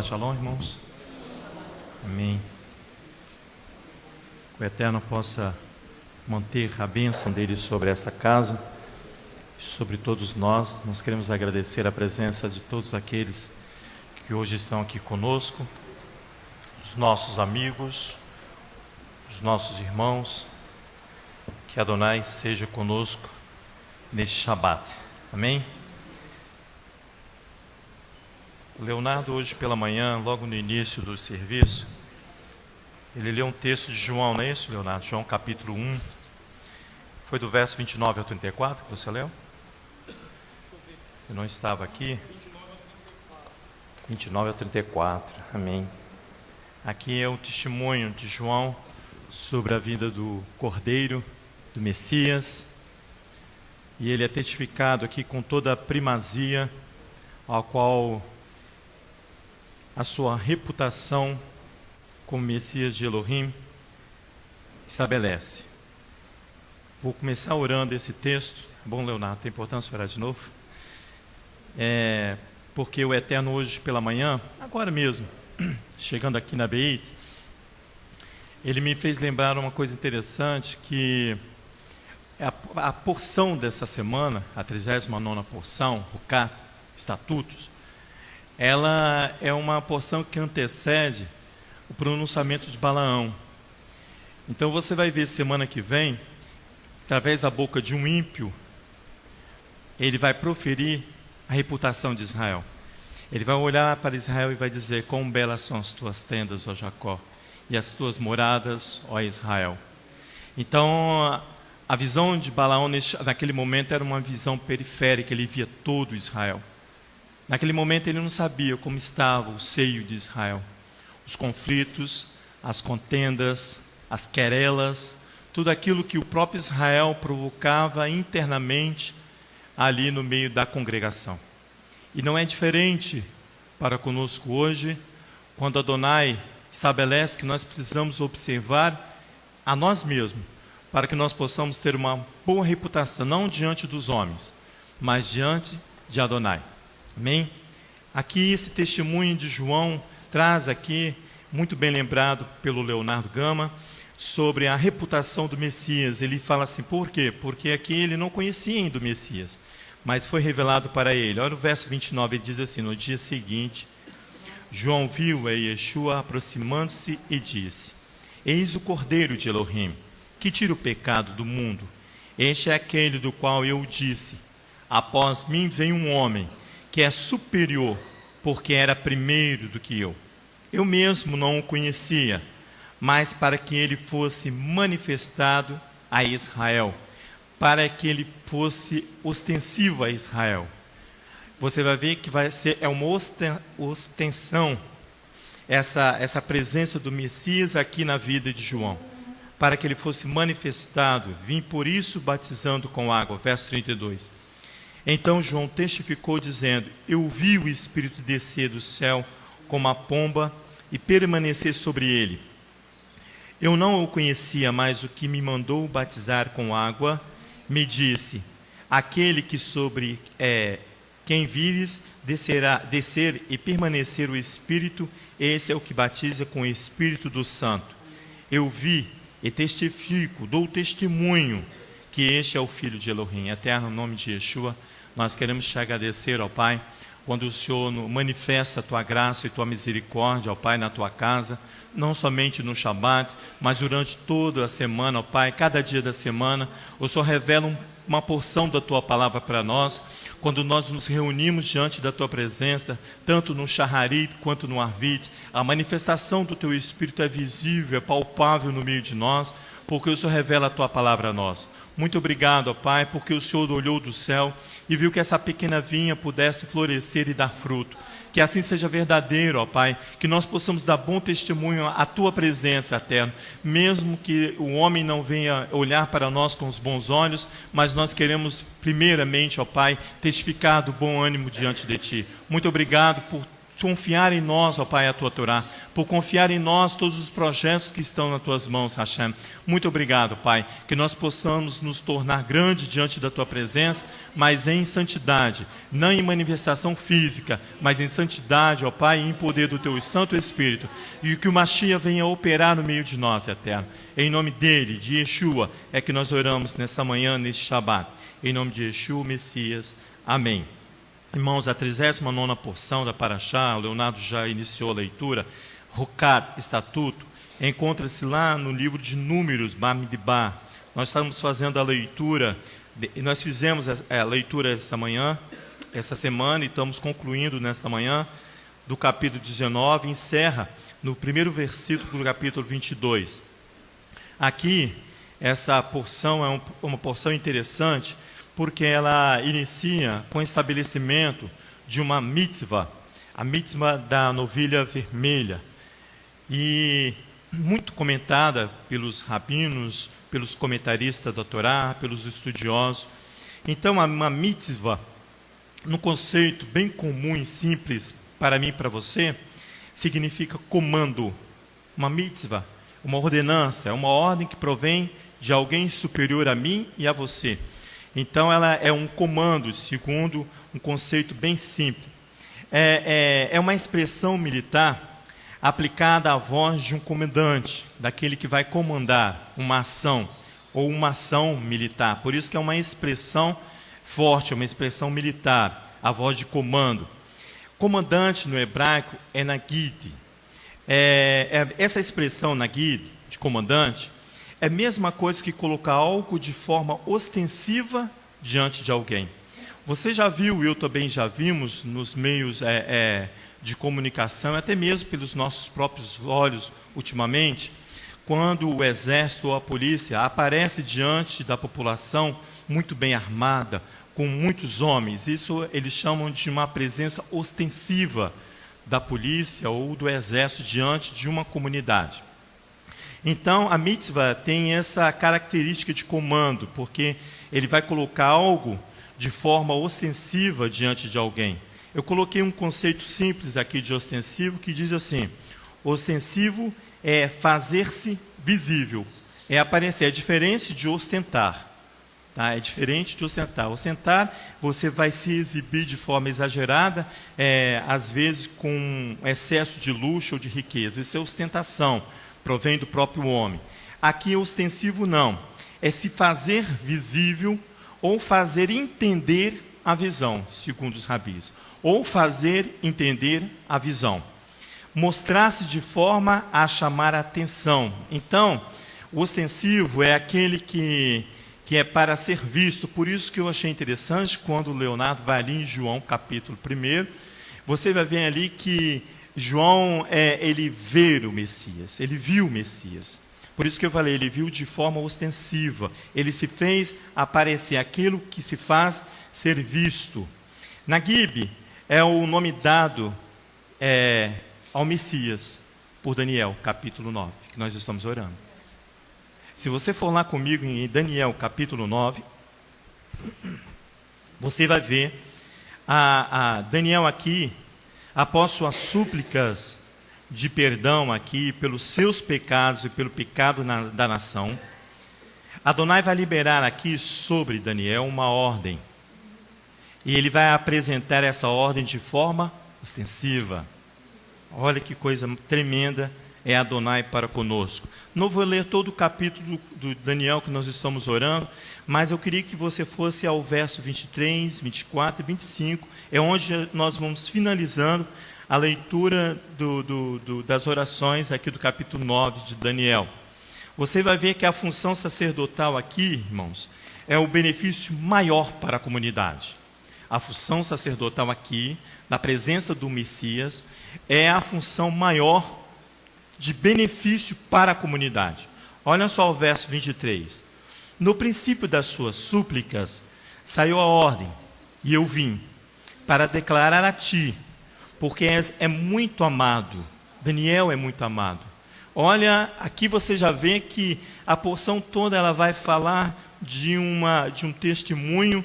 Shalom, irmãos. Amém. Que o Eterno possa manter a bênção dele sobre esta casa e sobre todos nós. Nós queremos agradecer a presença de todos aqueles que hoje estão aqui conosco, os nossos amigos, os nossos irmãos. Que Adonai seja conosco neste Shabat. Amém. O Leonardo hoje pela manhã, logo no início do serviço, ele leu um texto de João, não é isso, Leonardo? João capítulo 1, foi do verso 29 ao 34 que você leu? Eu não estava aqui. 29 ao 34, amém. Aqui é o testemunho de João sobre a vida do Cordeiro, do Messias, e ele é testificado aqui com toda a primazia, ao qual a sua reputação como Messias de Elohim estabelece. Vou começar orando esse texto. Bom, Leonardo, tem importância orar de novo? Porque o Eterno hoje pela manhã, agora mesmo, chegando aqui na Beit, ele me fez lembrar uma coisa interessante, que a porção dessa semana, a 39ª porção, o K, Estatutos, ela é uma porção que antecede o pronunciamento de Balaão. Então você vai ver semana que vem, através da boca de um ímpio, ele vai proferir a reputação de Israel. Ele vai olhar para Israel e vai dizer: quão belas são as tuas tendas, ó Jacó, e as tuas moradas, ó Israel. Então a visão de Balaão naquele momento era uma visão periférica, ele via todo Israel. Naquele momento ele não sabia como estava o seio de Israel. Os conflitos, as contendas, as querelas, tudo aquilo que o próprio Israel provocava internamente ali no meio da congregação. E não é diferente para conosco hoje, quando Adonai estabelece que nós precisamos observar a nós mesmos, para que nós possamos ter uma boa reputação, não diante dos homens, mas diante de Adonai. Amém? Aqui esse testemunho de João traz aqui, muito bem lembrado pelo Leonardo Gama, sobre a reputação do Messias. Ele fala assim, por quê? Porque aqui ele não conhecia ainda o Messias, mas foi revelado para ele. Olha o verso 29, ele diz assim: no dia seguinte, João viu a Yeshua aproximando-se e disse: eis o Cordeiro de Elohim, que tira o pecado do mundo. Este é aquele do qual eu disse: após mim vem um homem que é superior, porque era primeiro do que eu. Eu mesmo não o conhecia, mas para que ele fosse manifestado a Israel, para que ele fosse ostensivo a Israel. Você vai ver que é uma ostensão, essa presença do Messias aqui na vida de João, para que ele fosse manifestado. Vim por isso batizando com água. Verso 32. Então João testificou dizendo: eu vi o Espírito descer do céu como a pomba e permanecer sobre ele. Eu não o conhecia, mas o que me mandou batizar com água me disse: aquele que sobre quem vires descer e permanecer o Espírito, esse é o que batiza com o Espírito do Santo. Eu vi e testifico, dou testemunho que este é o Filho de Elohim. Eterno, no nome de Yeshua, nós queremos te agradecer, ó Pai, quando o Senhor manifesta a Tua graça e Tua misericórdia, ó Pai, na Tua casa, não somente no Shabat, mas durante toda a semana, ó Pai, cada dia da semana, o Senhor revela uma porção da Tua palavra para nós, quando nós nos reunimos diante da Tua presença, tanto no Shaharit quanto no Arvit, a manifestação do Teu Espírito é visível, é palpável no meio de nós, porque o Senhor revela a Tua palavra a nós. Muito obrigado, ó Pai, porque o Senhor olhou do céu e viu que essa pequena vinha pudesse florescer e dar fruto. Que assim seja verdadeiro, ó Pai, que nós possamos dar bom testemunho à Tua presença, Eterno, mesmo que o homem não venha olhar para nós com os bons olhos, mas nós queremos primeiramente, ó Pai, testificar do bom ânimo diante de Ti. Muito obrigado por confiar em nós, ó Pai, a Tua Torá, por confiar em nós todos os projetos que estão nas Tuas mãos, Hashem. Muito obrigado, Pai, que nós possamos nos tornar grandes diante da Tua presença, mas em santidade, não em manifestação física, mas em santidade, ó Pai, e em poder do Teu Santo Espírito, e que o Mashiach venha operar no meio de nós, Eterno. Em nome dele, de Yeshua, é que nós oramos nessa manhã, neste Shabat. Em nome de Yeshua, Messias. Amém. Irmãos, a 39ª porção da Parashá, o Leonardo já iniciou a leitura, Rokat, Estatuto, encontra-se lá no livro de Números, Bamidbar. Nós estamos fazendo a leitura, nós fizemos a leitura essa semana, e estamos concluindo nesta manhã, do capítulo 19, encerra no primeiro versículo do capítulo 22. Aqui, essa porção é uma porção interessante, porque ela inicia com o estabelecimento de uma mitzvah, a mitzvah da novilha vermelha, e muito comentada pelos rabinos, pelos comentaristas da Torá, pelos estudiosos. Então, uma mitzvah, no conceito bem comum e simples para mim e para você, significa comando. Uma mitzvah, uma ordenança, é uma ordem que provém de alguém superior a mim e a você. Então, ela é um comando, segundo um conceito bem simples. É uma expressão militar aplicada à voz de um comandante, daquele que vai comandar uma ação, ou uma ação militar. Por isso que é uma expressão forte, é uma expressão militar, a voz de comando. Comandante no hebraico é nagid. Essa expressão nagid, de comandante, é a mesma coisa que colocar algo de forma ostensiva diante de alguém. Você já viu, eu também já vimos, nos meios de comunicação, até mesmo pelos nossos próprios olhos, ultimamente, quando o exército ou a polícia aparece diante da população muito bem armada, com muitos homens. Isso eles chamam de uma presença ostensiva da polícia ou do exército diante de uma comunidade. Então, a mitzvah tem essa característica de comando, porque ele vai colocar algo de forma ostensiva diante de alguém. Eu coloquei um conceito simples aqui de ostensivo, que diz assim: ostensivo é fazer-se visível, é aparecer, é diferente de ostentar. Tá? É diferente de ostentar. Ostentar, você vai se exibir de forma exagerada, às vezes com excesso de luxo ou de riqueza. Isso é ostentação, provém do próprio homem. Aqui, ostensivo não, é se fazer visível ou fazer entender a visão, segundo os rabis, ou fazer entender a visão. Mostrar-se de forma a chamar a atenção. Então, o ostensivo é aquele que é para ser visto. Por isso que eu achei interessante, quando o Leonardo vai ali em João, capítulo 1, você vai ver ali que João, ele vê o Messias, ele viu o Messias. Por isso que eu falei, ele viu de forma ostensiva. Ele se fez aparecer aquilo que se faz ser visto. Nagib é o nome dado ao Messias por Daniel, capítulo 9, que nós estamos orando. Se você for lá comigo em Daniel, capítulo 9, você vai ver a Daniel aqui, após suas súplicas de perdão aqui, pelos seus pecados e pelo pecado da nação, Adonai vai liberar aqui sobre Daniel uma ordem. E ele vai apresentar essa ordem de forma ostensiva. Olha que coisa tremenda é Adonai para conosco. Não vou ler todo o capítulo do Daniel que nós estamos orando, mas eu queria que você fosse ao verso 23, 24 e 25, é onde nós vamos finalizando a leitura das orações aqui do capítulo 9 de Daniel. Você vai ver que a função sacerdotal aqui, irmãos, é o benefício maior para a comunidade. A função sacerdotal aqui, na presença do Messias, é a função maior de benefício para a comunidade. Olha só o verso 23. No princípio das suas súplicas saiu a ordem, e eu vim para declarar a ti, porque é muito amado. Daniel é muito amado. Olha, aqui você já vê que a porção toda ela vai falar de um testemunho,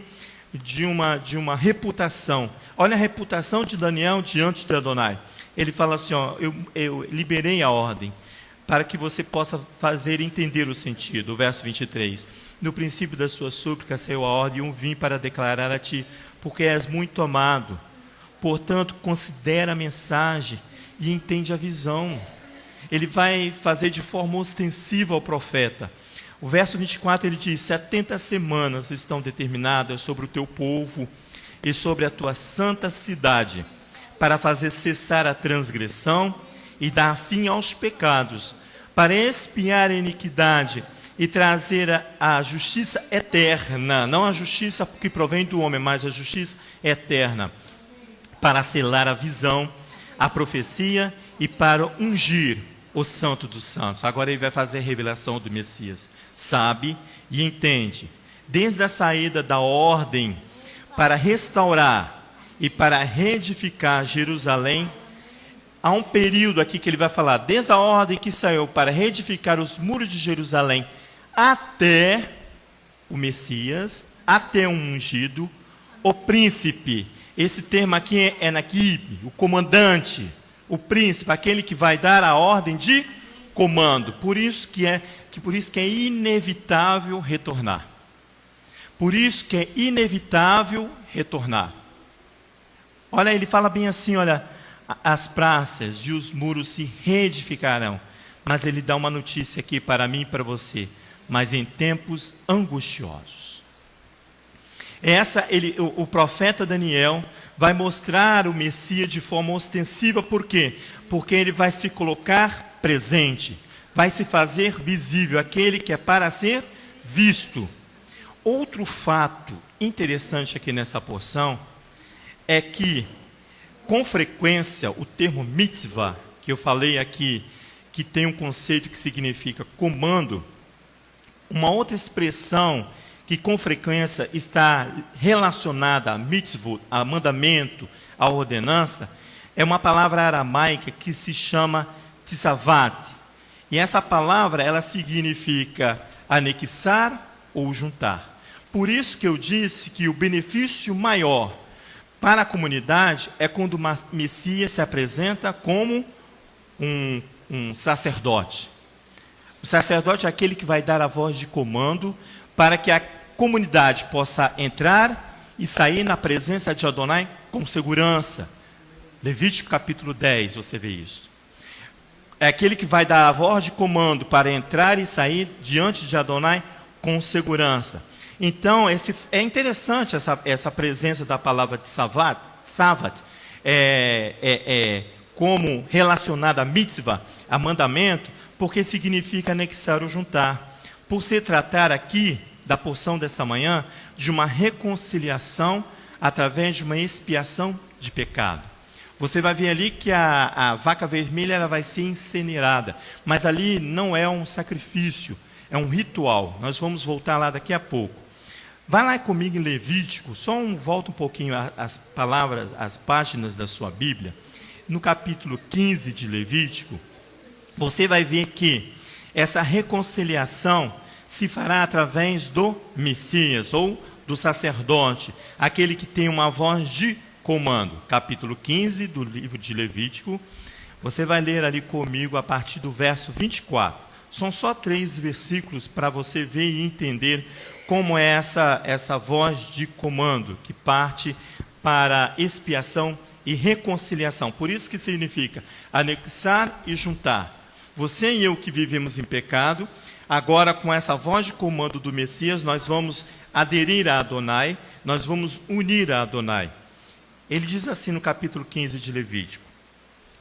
de uma reputação. Olha a reputação de Daniel diante de Adonai. Ele fala assim, ó, eu liberei a ordem, para que você possa fazer entender o sentido. O verso 23. No princípio das suas súplicas saiu a ordem, e eu vim para declarar a ti, porque és muito amado. Portanto, considera a mensagem e entende a visão. Ele vai fazer de forma ostensiva ao profeta. O verso 24 ele diz: 70 semanas estão determinadas sobre o teu povo e sobre a tua santa cidade, para fazer cessar a transgressão e dar fim aos pecados, para expiar a iniquidade e trazer a justiça eterna, não a justiça que provém do homem, mas a justiça eterna, para selar a visão, a profecia e para ungir o santo dos santos. Agora ele vai fazer a revelação do Messias. Sabe e entende, desde a saída da ordem para restaurar e para reedificar Jerusalém, há um período aqui que ele vai falar, desde a ordem que saiu para reedificar os muros de Jerusalém, até o Messias, até o ungido, o príncipe. Esse termo aqui é Naquib, o comandante, o príncipe, aquele que vai dar a ordem de comando. Por isso que é inevitável retornar. Por isso que é inevitável retornar. Olha, ele fala bem assim, olha, as praças e os muros se reedificarão. Mas ele dá uma notícia aqui para mim e para você, mas em tempos angustiosos. O profeta Daniel vai mostrar o Messias de forma ostensiva. Por quê? Porque ele vai se colocar presente, vai se fazer visível, aquele que é para ser visto. Outro fato interessante aqui nessa porção é que, com frequência, o termo mitzvah, que eu falei aqui, que tem um conceito que significa comando, uma outra expressão que com frequência está relacionada a mitzvot, a mandamento, a ordenança, é uma palavra aramaica que se chama tsavat. E essa palavra, ela significa anexar ou juntar. Por isso que eu disse que o benefício maior para a comunidade é quando o Messias se apresenta como um sacerdote. O sacerdote é aquele que vai dar a voz de comando para que a comunidade possa entrar e sair na presença de Adonai com segurança. Levítico capítulo 10, você vê isso. É aquele que vai dar a voz de comando para entrar e sair diante de Adonai com segurança. Então, é interessante essa presença da palavra de Savat, como relacionada a mitzvah, a mandamento, porque significa anexar ou juntar. Por se tratar aqui, da porção dessa manhã, de uma reconciliação através de uma expiação de pecado. Você vai ver ali que a vaca vermelha ela vai ser incinerada, mas ali não é um sacrifício, é um ritual. Nós vamos voltar lá daqui a pouco. Vai lá comigo em Levítico, volta um pouquinho as palavras, as páginas da sua Bíblia. No capítulo 15 de Levítico, você vai ver que essa reconciliação se fará através do Messias, ou do sacerdote, aquele que tem uma voz de comando. Capítulo 15 do livro de Levítico, você vai ler ali comigo a partir do verso 24. São só 3 versículos para você ver e entender como é essa voz de comando que parte para expiação e reconciliação. Por isso que significa anexar e juntar. Você e eu que vivemos em pecado, agora com essa voz de comando do Messias, nós vamos aderir a Adonai, nós vamos unir a Adonai. Ele diz assim no capítulo 15 de Levítico,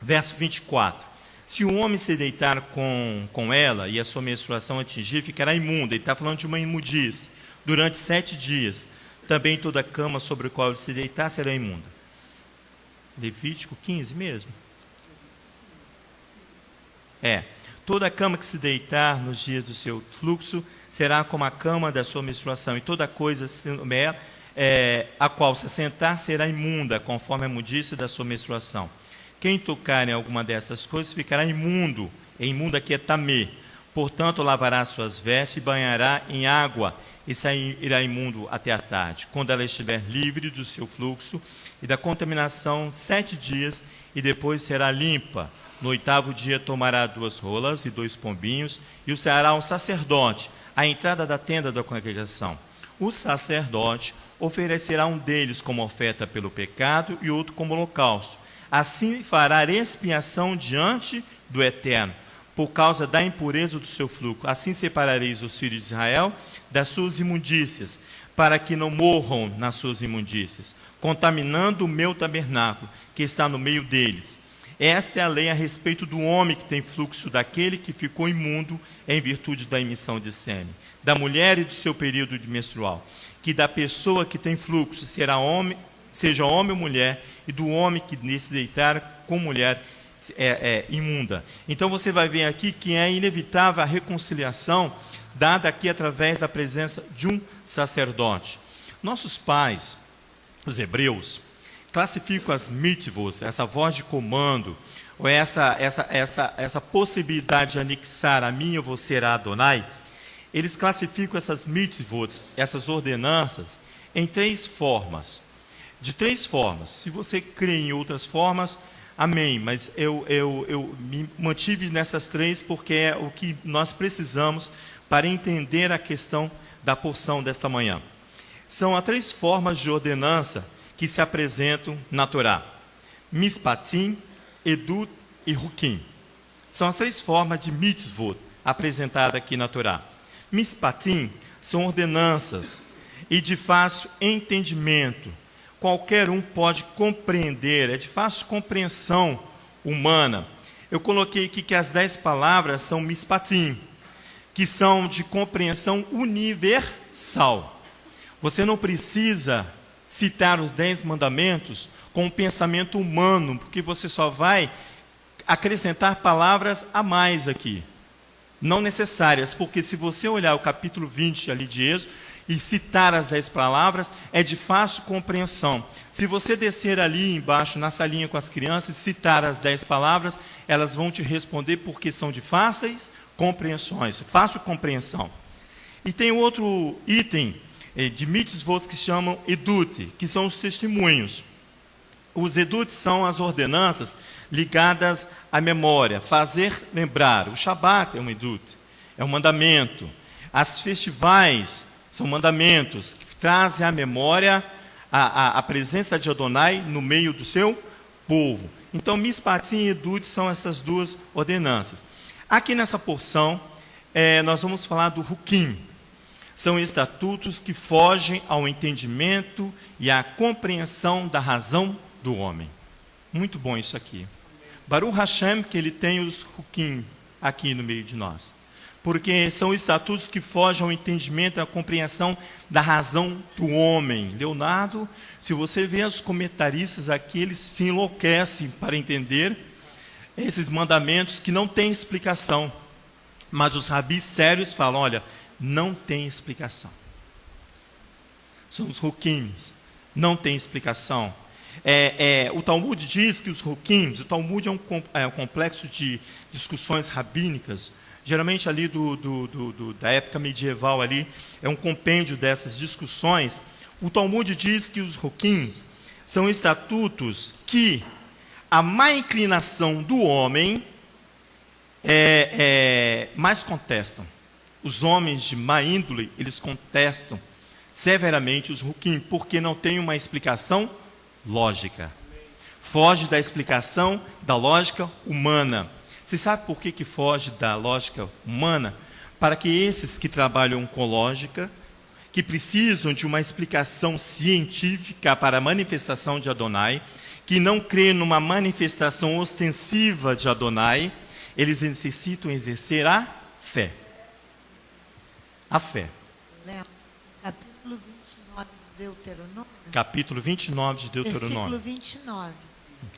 verso 24. Se o homem se deitar com ela e a sua menstruação atingir, ficará imunda. Ele está falando de uma imundice. Durante 7 dias, também toda cama sobre a qual ele se deitar será imunda. Levítico 15 mesmo? Toda cama que se deitar nos dias do seu fluxo será como a cama da sua menstruação, e toda coisa a qual se assentar será imunda, conforme a imundície da sua menstruação. Quem tocar em alguma dessas coisas ficará imundo. E imundo aqui é tamê. Portanto, lavará suas vestes e banhará em água, e sairá imundo até a tarde, quando ela estiver livre do seu fluxo e da contaminação 7 dias, e depois será limpa. No 8º dia tomará 2 rolas e 2 pombinhos, e os trará ao sacerdote, à entrada da tenda da congregação. O sacerdote oferecerá um deles como oferta pelo pecado e outro como holocausto. Assim fará expiação diante do Eterno, por causa da impureza do seu fluxo. Assim separareis os filhos de Israel das suas imundícias, para que não morram nas suas imundícias, contaminando o meu tabernáculo, que está no meio deles. Esta é a lei a respeito do homem que tem fluxo, daquele que ficou imundo em virtude da emissão de sêmen, da mulher e do seu período de menstrual, que da pessoa que tem fluxo seja homem ou mulher, e do homem que se deitar com mulher imunda. Então você vai ver aqui que é inevitável a reconciliação dada aqui através da presença de um sacerdote. Nossos pais, os hebreus, classificam as mitzvot, essa voz de comando, ou essa possibilidade de anexar a mim ou você a Adonai. Eles classificam essas mitzvot, essas ordenanças, em 3 formas. De 3 formas. Se você crê em outras formas, amém. Mas eu me mantive nessas 3 porque é o que nós precisamos para entender a questão da porção desta manhã. São as 3 formas de ordenança que se apresentam na Torá: Mishpatim, Edut e Hukim. São as 3 formas de mitzvot apresentadas aqui na Torá. Mishpatim são ordenanças e de fácil entendimento. Qualquer um pode compreender, é de fácil compreensão humana. Eu coloquei aqui que as 10 palavras são Mishpatim, que são de compreensão universal. Você não precisa citar os 10 mandamentos com o pensamento humano, porque você só vai acrescentar palavras a mais aqui, não necessárias, porque se você olhar o capítulo 20 ali de Êxodo e citar as 10 palavras, é de fácil compreensão. Se você descer ali embaixo na salinha com as crianças e citar as 10 palavras, elas vão te responder porque são de fáceis compreensões, fácil compreensão. E tem outro item de mitzvot que chamam edut, que são os testemunhos. Os edut são as ordenanças ligadas à memória, fazer lembrar. O Shabat é um edut, é um mandamento. As festivais são mandamentos que trazem à memória a presença de Adonai no meio do seu povo. Então, Mishpatim e Edut são essas 2 ordenanças. Aqui nessa porção, nós vamos falar do Hukim. São estatutos que fogem ao entendimento e à compreensão da razão do homem. Muito bom isso aqui. Baruch Hashem, que ele tem os Hukim aqui no meio de nós. Porque são estatutos que fogem ao entendimento e à compreensão da razão do homem. Leonardo, se você vê os comentaristas aqui, eles se enlouquecem para entender esses mandamentos que não têm explicação. Mas os rabis sérios falam, olha, não tem explicação. São os Hukims, não tem explicação. O Talmud diz que os Hukims, o Talmud é um complexo de discussões rabínicas, geralmente ali da época medieval ali, é um compêndio dessas discussões. O Talmud diz que os Hukims são estatutos que a má inclinação do homem mais contestam. Os homens de má índole, eles contestam severamente os Hukim, porque não tem uma explicação lógica. Foge da explicação da lógica humana. Você sabe por que foge da lógica humana? Para que esses que trabalham com lógica, que precisam de uma explicação científica para a manifestação de Adonai, que não crê numa manifestação ostensiva de Adonai, eles necessitam exercer a fé. A fé. Capítulo 29 de Deuteronômio. Capítulo 29 de Deuteronômio. Versículo 29.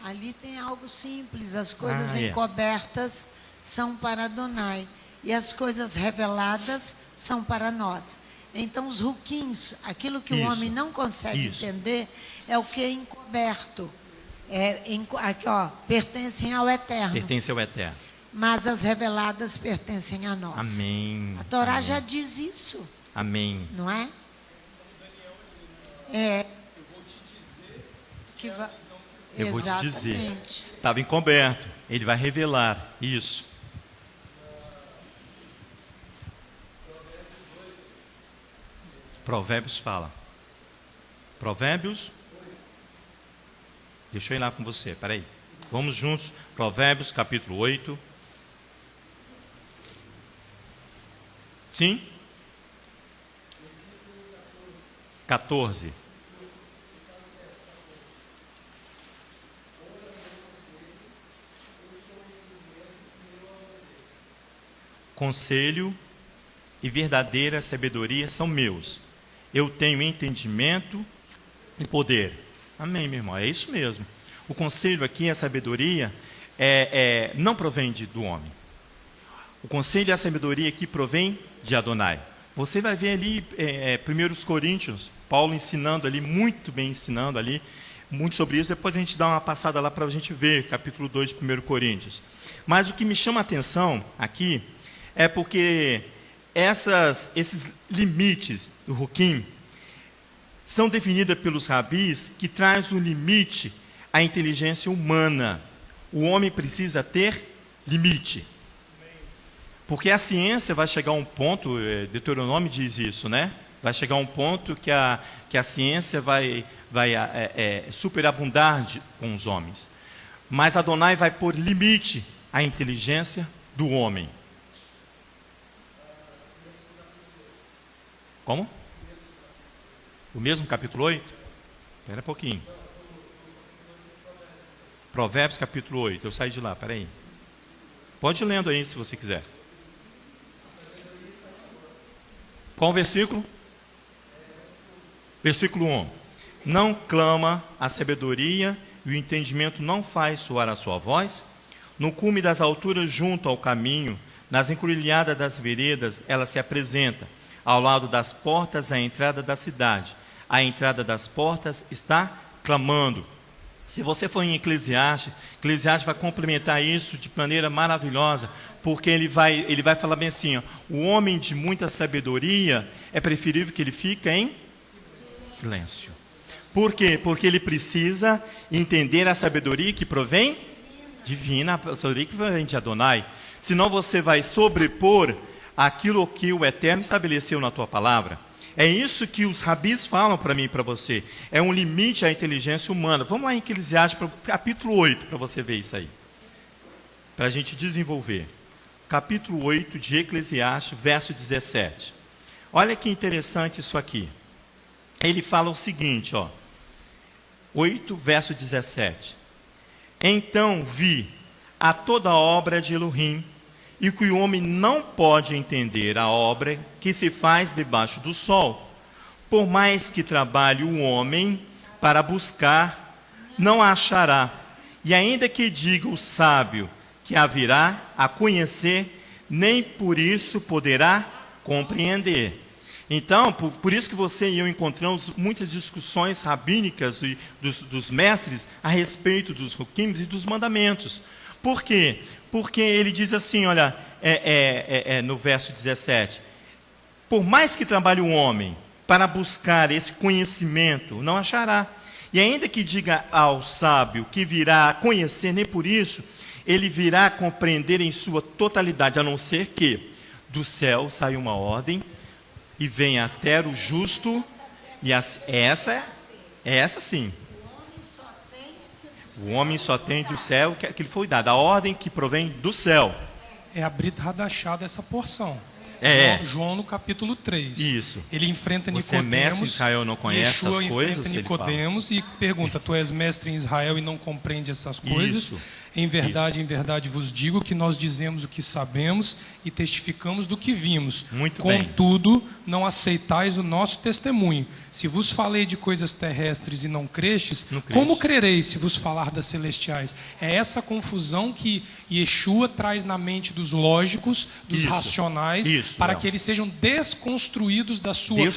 Ali tem algo simples, as coisas encobertas são para Adonai. e as coisas reveladas são para nós. Então, os ruquins, aquilo que o homem não consegue entender, é o que é encoberto. Aqui, ó, pertencem ao eterno. Pertence ao eterno. Mas as reveladas pertencem a nós. Amém. A Torá Amém. já diz isso. Amém. Não é? Eu vou te dizer. Exatamente. Estava encoberto. Ele vai revelar isso. Provérbios fala. Provérbios. Deixa eu ir lá com você, peraí. Vamos juntos. Provérbios, capítulo 8. Sim? 14. Conselho e verdadeira sabedoria são meus. Eu tenho entendimento e poder. Amém, meu irmão, é isso mesmo. O conselho aqui, a sabedoria, não provém do homem. O conselho e a sabedoria aqui provém de Adonai. Você vai ver ali, 1 Coríntios, Paulo ensinando ali, muito bem ensinando ali, muito sobre isso. Depois a gente dá uma passada lá para a gente ver, capítulo 2 de 1 Coríntios. Mas o que me chama a atenção aqui é porque esses limites do Ruquim são definidos pelos rabis, que traz um limite à inteligência humana. O homem precisa ter limite. Porque a ciência vai chegar a um ponto, Deuteronômio diz isso, né? Vai chegar a um ponto que a ciência vai superabundar com os homens. Mas Adonai vai pôr limite à inteligência do homem. Como? O mesmo capítulo 8? Espera um pouquinho. Provérbios capítulo 8. Eu saí de lá, espera aí. Pode ir lendo aí se você quiser. Qual o versículo? Versículo 1. Não clama a sabedoria e o entendimento não faz soar a sua voz? No cume das alturas, junto ao caminho, nas encruzilhadas das veredas, ela se apresenta. Ao lado das portas, a entrada da cidade. A entrada das portas está clamando. Se você for em Eclesiastes vai complementar isso de maneira maravilhosa, porque ele vai falar bem assim, ó, o homem de muita sabedoria é preferível que ele fique em silêncio. Por quê? Porque ele precisa entender a sabedoria que provém divina, a sabedoria que vem de Adonai. Senão você vai sobrepor aquilo que o Eterno estabeleceu na tua palavra. É isso que os rabis falam para mim e para você. É um limite à inteligência humana. Vamos lá em Eclesiastes, capítulo 8, para você ver isso aí. Para a gente desenvolver. Capítulo 8 de Eclesiastes, verso 17. Olha que interessante isso aqui. Ele fala o seguinte, ó. 8, verso 17. Então vi a toda a obra de Elohim, e que o homem não pode entender a obra que se faz debaixo do sol. Por mais que trabalhe o homem para buscar, não a achará. E ainda que diga o sábio que a virá a conhecer, nem por isso poderá compreender. Então, por isso que você e eu encontramos muitas discussões rabínicas dos mestres a respeito dos ruquim e dos mandamentos. Por quê? Porque ele diz assim, olha, no verso 17, por mais que trabalhe o homem para buscar esse conhecimento, não achará. E ainda que diga ao sábio que virá a conhecer, nem por isso, ele virá a compreender em sua totalidade, a não ser que do céu saia uma ordem e venha até o justo, e essa sim. O homem só tem do céu que lhe foi dado, a ordem que provém do céu. É a Brit Hadashah dessa porção. João no capítulo 3. Isso. Ele enfrenta Você Nicodemos. É mestre em Israel, não conhece Yeshua essas coisas? Enfrenta Nicodemos e pergunta, tu és mestre em Israel e não compreende essas coisas? Isso. Em verdade vos digo que nós dizemos o que sabemos e testificamos do que vimos. Muito bem. Contudo, não aceitais o nosso testemunho. Se vos falei de coisas terrestres e não crestes, como crereis se vos falar das celestiais? É essa confusão que Yeshua traz na mente dos lógicos, dos racionais, para que eles sejam desconstruídos da sua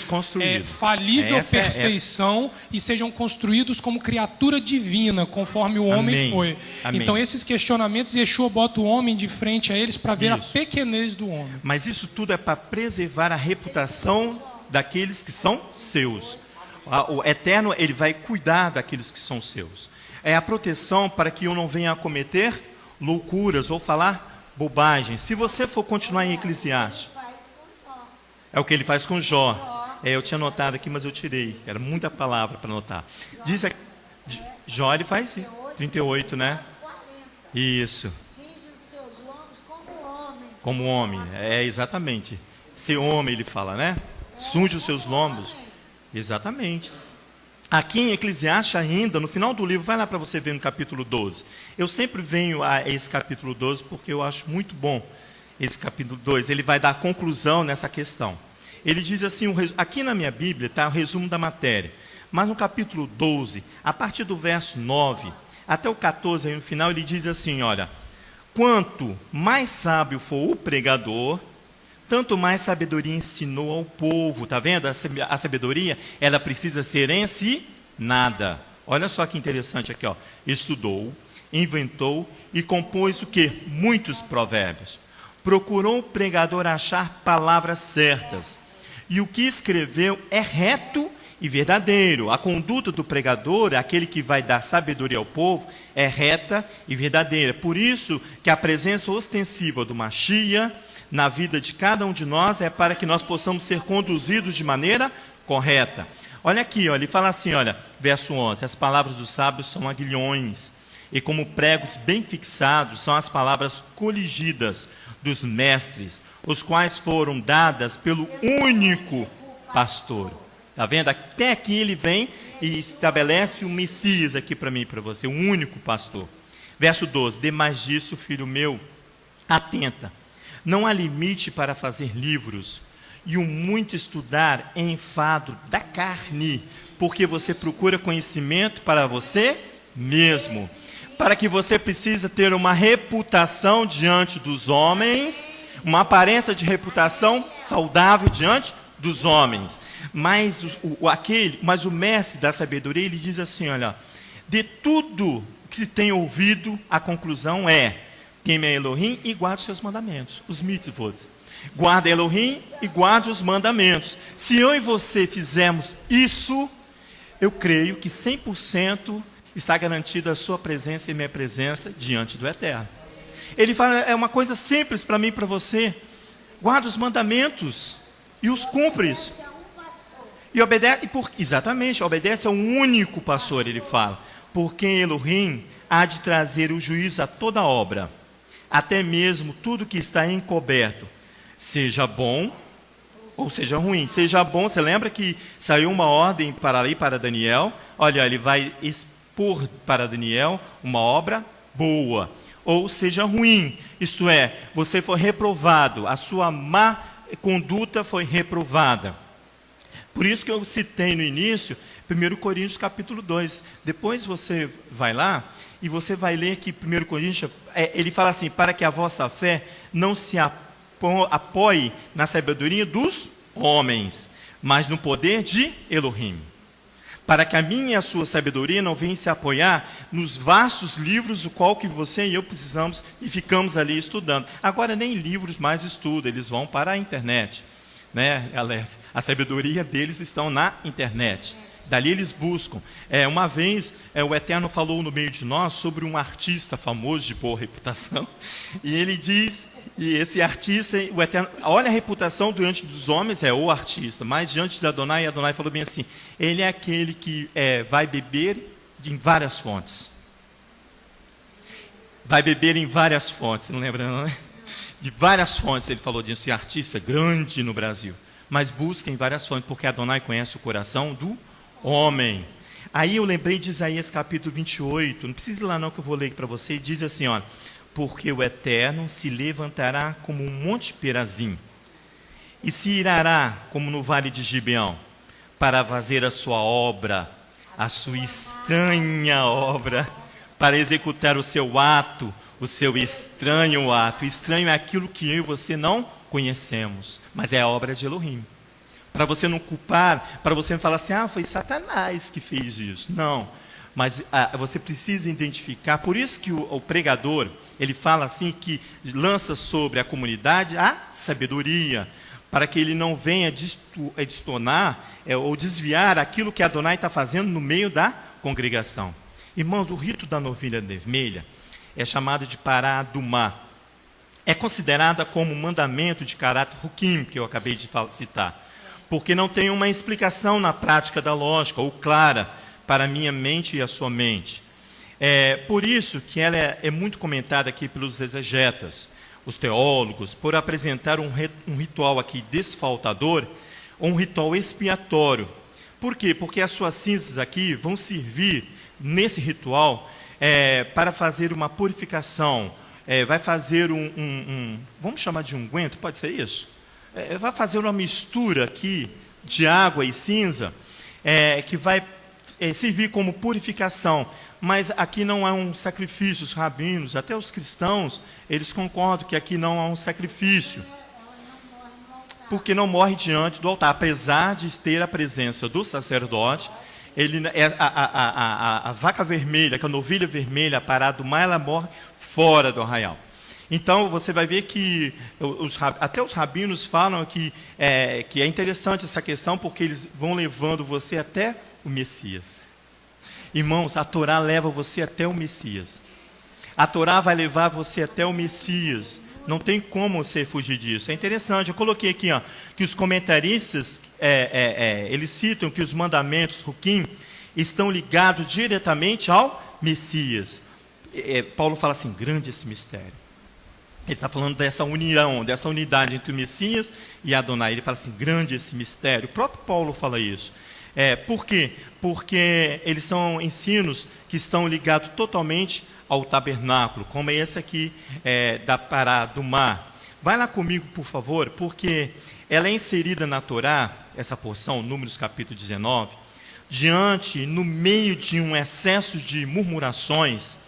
falível perfeição e sejam construídos como criatura divina, conforme o homem foi. Amém. Então esses questionamentos, Yeshua bota o homem de frente a eles para ver a pequenez do homem. Mas isso tudo é para preservar a reputação daqueles que são seus. O Eterno, ele vai cuidar daqueles que são seus. É a proteção para que eu não venha a cometer loucuras ou falar bobagem. Se você for continuar em Eclesiastes, é o que ele faz com Jó. Eu tinha anotado aqui, mas eu tirei. Era muita palavra para anotar. Diz aqui, Jó, ele faz isso. 38, né? Isso. Como homem. Exatamente. Ser homem, ele fala, né? Sunge os seus lombos. Exatamente. Aqui em Eclesiastes ainda, no final do livro, vai lá para você ver no capítulo 12. Eu sempre venho a esse capítulo 12 porque eu acho muito bom esse capítulo 2. Ele vai dar conclusão nessa questão. Ele diz assim, aqui na minha Bíblia está o resumo da matéria. Mas no capítulo 12, a partir do verso 9 até o 14, aí no final, ele diz assim, olha: quanto mais sábio for o pregador, tanto mais sabedoria ensinou ao povo. Está vendo? A sabedoria, ela precisa ser ensinada. Olha só que interessante aqui, ó. Estudou, inventou e compôs o quê? Muitos provérbios. Procurou o pregador achar palavras certas. E o que escreveu é reto e verdadeiro. A conduta do pregador, aquele que vai dar sabedoria ao povo, é reta e verdadeira. Por isso que a presença ostensiva do Mashiach na vida de cada um de nós é para que nós possamos ser conduzidos de maneira correta. Olha aqui, ele fala assim, olha, verso 11: as palavras dos sábios são aguilhões, e como pregos bem fixados são as palavras coligidas dos mestres, os quais foram dadas pelo único pastor. Está vendo? Até aqui ele vem e estabelece o Messias aqui para mim e para você, o único pastor. Verso 12: demais disso, filho meu, atenta. Não há limite para fazer livros, e o muito estudar é enfado da carne, porque você procura conhecimento para você mesmo, para que você precisa ter uma reputação diante dos homens, uma aparência de reputação saudável diante dos homens. Mas o mestre da sabedoria, ele diz assim, olha: de tudo que se tem ouvido, a conclusão é: teme a Elohim e guarde os seus mandamentos, os mitzvot. Guarda Elohim e guarda os mandamentos. Se eu e você fizermos isso, eu creio que 100% está garantida a sua presença e minha presença diante do Eterno. Ele fala, é uma coisa simples para mim e para você: guarda os mandamentos e os cumpres. E obedece, exatamente, obedece ao único pastor, ele fala. Porque Elohim há de trazer o juízo a toda obra, até mesmo tudo que está encoberto, seja bom ou seja ruim. Seja bom, você lembra que saiu uma ordem para Daniel? Olha, ele vai expor para Daniel uma obra boa. Ou seja ruim, isto é, você foi reprovado, a sua má conduta foi reprovada. Por isso que eu citei no início 1 Coríntios capítulo 2. Depois você vai lá e você vai ler que 1 Coríntios, ele fala assim: para que a vossa fé não se apoie na sabedoria dos homens, mas no poder de Elohim. Para que a minha e a sua sabedoria não venha se apoiar nos vastos livros, o qual que você e eu precisamos e ficamos ali estudando. Agora nem livros mais estudam, eles vão para a internet, né? A sabedoria deles estão na internet. Dali eles buscam. Uma vez o Eterno falou no meio de nós sobre um artista famoso de boa reputação, e ele diz, e esse artista, o Eterno, olha a reputação diante dos homens, é o artista, mas diante de Adonai, Adonai falou bem assim: ele é aquele que vai beber em várias fontes. Vai beber em várias fontes, não lembra não, né? De várias fontes, ele falou disso, artista grande no Brasil, mas busca em várias fontes, porque Adonai conhece o coração do homem. Aí eu lembrei de Isaías capítulo 28, não precisa ir lá não que eu vou ler para você, diz assim, ó, porque o Eterno se levantará como um monte Perazim, e se irará como no vale de Gibeão, para fazer a sua obra, a sua estranha obra, para executar o seu ato, o seu estranho ato. Estranho é aquilo que eu e você não conhecemos, mas é a obra de Elohim. Para você não culpar, para você não falar assim, foi Satanás que fez isso. Não, mas você precisa identificar. Por isso que o pregador, ele fala assim, que lança sobre a comunidade a sabedoria, para que ele não venha destonar ou desviar aquilo que Adonai está fazendo no meio da congregação. Irmãos, o rito da novilha vermelha é chamado de Pará Dumá. É considerada como um mandamento de caráter Hukim, que eu acabei de citar, porque não tem uma explicação na prática da lógica, ou clara, para a minha mente e a sua mente. Por isso que ela é muito comentada aqui pelos exegetas, os teólogos, por apresentar um ritual aqui desfaltador, ou um ritual expiatório. Por quê? Porque as suas cinzas aqui vão servir, nesse ritual, para fazer uma purificação, vai fazer vamos chamar de unguento, pode ser isso? Vai fazer uma mistura aqui de água e cinza, que vai servir como purificação. Mas aqui não há um sacrifício. Os rabinos, até os cristãos, eles concordam que aqui não há um sacrifício, porque não morre diante do altar, apesar de ter a presença do sacerdote. A vaca vermelha, a novilha vermelha, a Pará Dumá, ela morre fora do arraial. Então você vai ver que até os rabinos falam que é interessante essa questão, porque eles vão levando você até o Messias. Irmãos, a Torá leva você até o Messias. A Torá vai levar você até o Messias. Não tem como você fugir disso. É interessante, eu coloquei aqui, que os comentaristas, eles citam que os mandamentos, Hukim, estão ligados diretamente ao Messias. Paulo fala assim, grande esse mistério. Ele está falando dessa união, dessa unidade entre o Messias e Adonai. Ele fala assim, grande esse mistério. O próprio Paulo fala isso. Por quê? Porque eles são ensinos que estão ligados totalmente ao tabernáculo, como esse aqui da Pará Dumá. Vai lá comigo, por favor, porque ela é inserida na Torá, essa porção, Números capítulo 19, no meio de um excesso de murmurações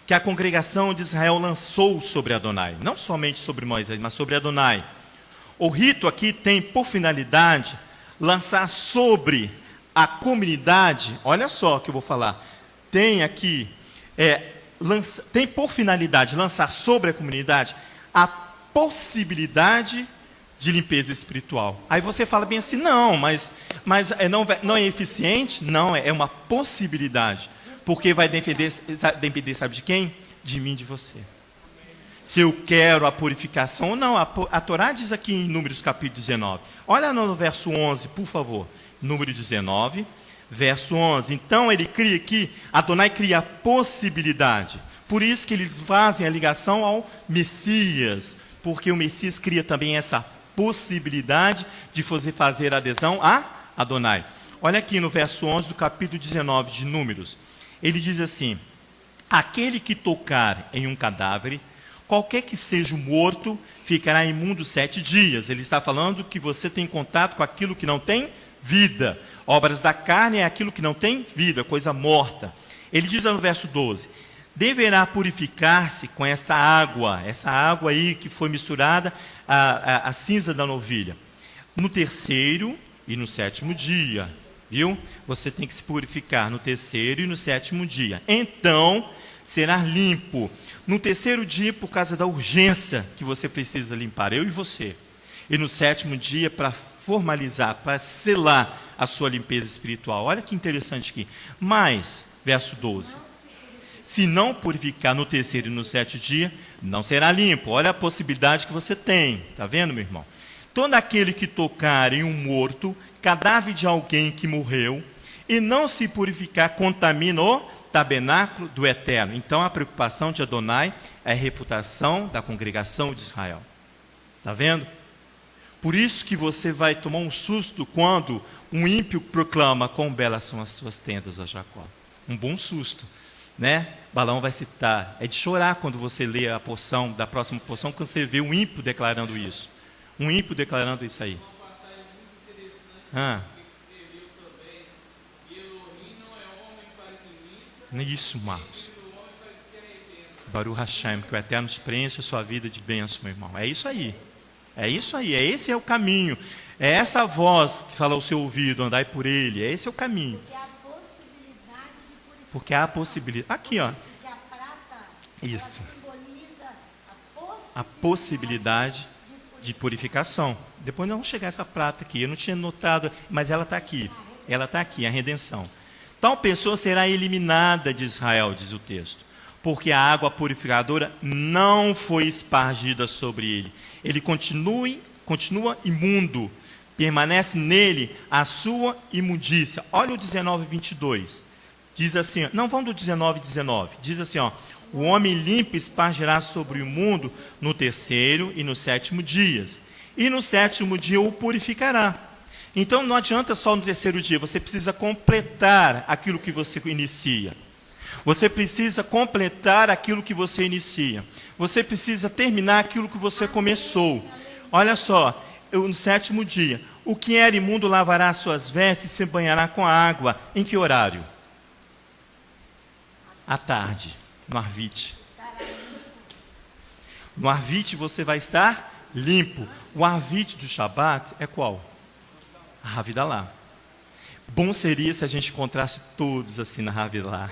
que a congregação de Israel lançou sobre Adonai. Não somente sobre Moisés, mas sobre Adonai. O rito aqui tem por finalidade lançar sobre a comunidade, olha só o que eu vou falar, tem aqui, tem por finalidade lançar sobre a comunidade a possibilidade de limpeza espiritual. Aí você fala bem assim, não, mas não é eficiente? Não, é uma possibilidade, porque vai depender, sabe de quem? De mim e de você. Se eu quero a purificação ou não. A Torá diz aqui em Números capítulo 19, olha no verso 11, por favor. Número 19, verso 11. Então ele cria aqui, Adonai cria a possibilidade. Por isso que eles fazem a ligação ao Messias, porque o Messias cria também essa possibilidade de fazer adesão a Adonai. Olha aqui no verso 11 do capítulo 19 de Números. Ele diz assim, aquele que tocar em um cadáver, qualquer que seja o morto, ficará imundo 7 dias. Ele está falando que você tem contato com aquilo que não tem vida. Obras da carne é aquilo que não tem vida, coisa morta. Ele diz no verso 12, deverá purificar-se com essa água aí que foi misturada à cinza da novilha, no 3º e no 7º dia, viu? Você tem que se purificar no 3º e no 7º dia. Então, será limpo. No 3º dia, por causa da urgência que você precisa limpar, eu e você. E no 7º dia, para formalizar, para selar a sua limpeza espiritual. Olha que interessante aqui. Mas, verso 12, se não purificar no 3º e no 7º dia, não será limpo. Olha a possibilidade que você tem. Está vendo, meu irmão? Todo aquele que tocar em um morto, cadáver de alguém que morreu, e não se purificar, contamina o tabernáculo do Eterno. Então, a preocupação de Adonai é a reputação da congregação de Israel. Está vendo? Por isso que você vai tomar um susto quando um ímpio proclama: quão belas são as suas tendas, a Jacó. Um bom susto, né? Balaão vai citar. É de chorar quando você lê a porção, da próxima porção, quando você vê um ímpio declarando isso. Um ímpio declarando isso aí. Isso, Marcos. Baruch Hashem, que o Eterno te preencha a sua vida de bênção, meu irmão. É isso aí. É isso aí. Esse é o caminho. É essa voz que fala ao seu ouvido: andai por ele. Esse é o caminho. Porque há a possibilidade. Aqui, ó. Isso. A possibilidade de purificação. Depois nós vamos chegar a essa prata aqui. Eu não tinha notado, mas ela está aqui. Ela está aqui, a redenção. Tal pessoa será eliminada de Israel, diz o texto, porque a água purificadora não foi espargida sobre ele. Ele continua imundo. Permanece nele a sua imundícia. Olha o 19:22. Diz assim, não, vamos do 19:19. Diz assim, ó: o homem limpo espargirá sobre o mundo no 3º e no 7º dias, e no 7º dia o purificará. Então não adianta só no 3º dia, você precisa completar aquilo que você inicia. Você precisa completar aquilo que você inicia. Você precisa terminar aquilo que você começou. Olha só, no 7º dia, o que era imundo lavará as suas vestes e se banhará com a água. Em que horário? À tarde, no Arvite. No Arvite você vai estar limpo. O Arvite do Shabat é qual? A Havidalá. Bom seria se a gente encontrasse todos assim na Havidalá.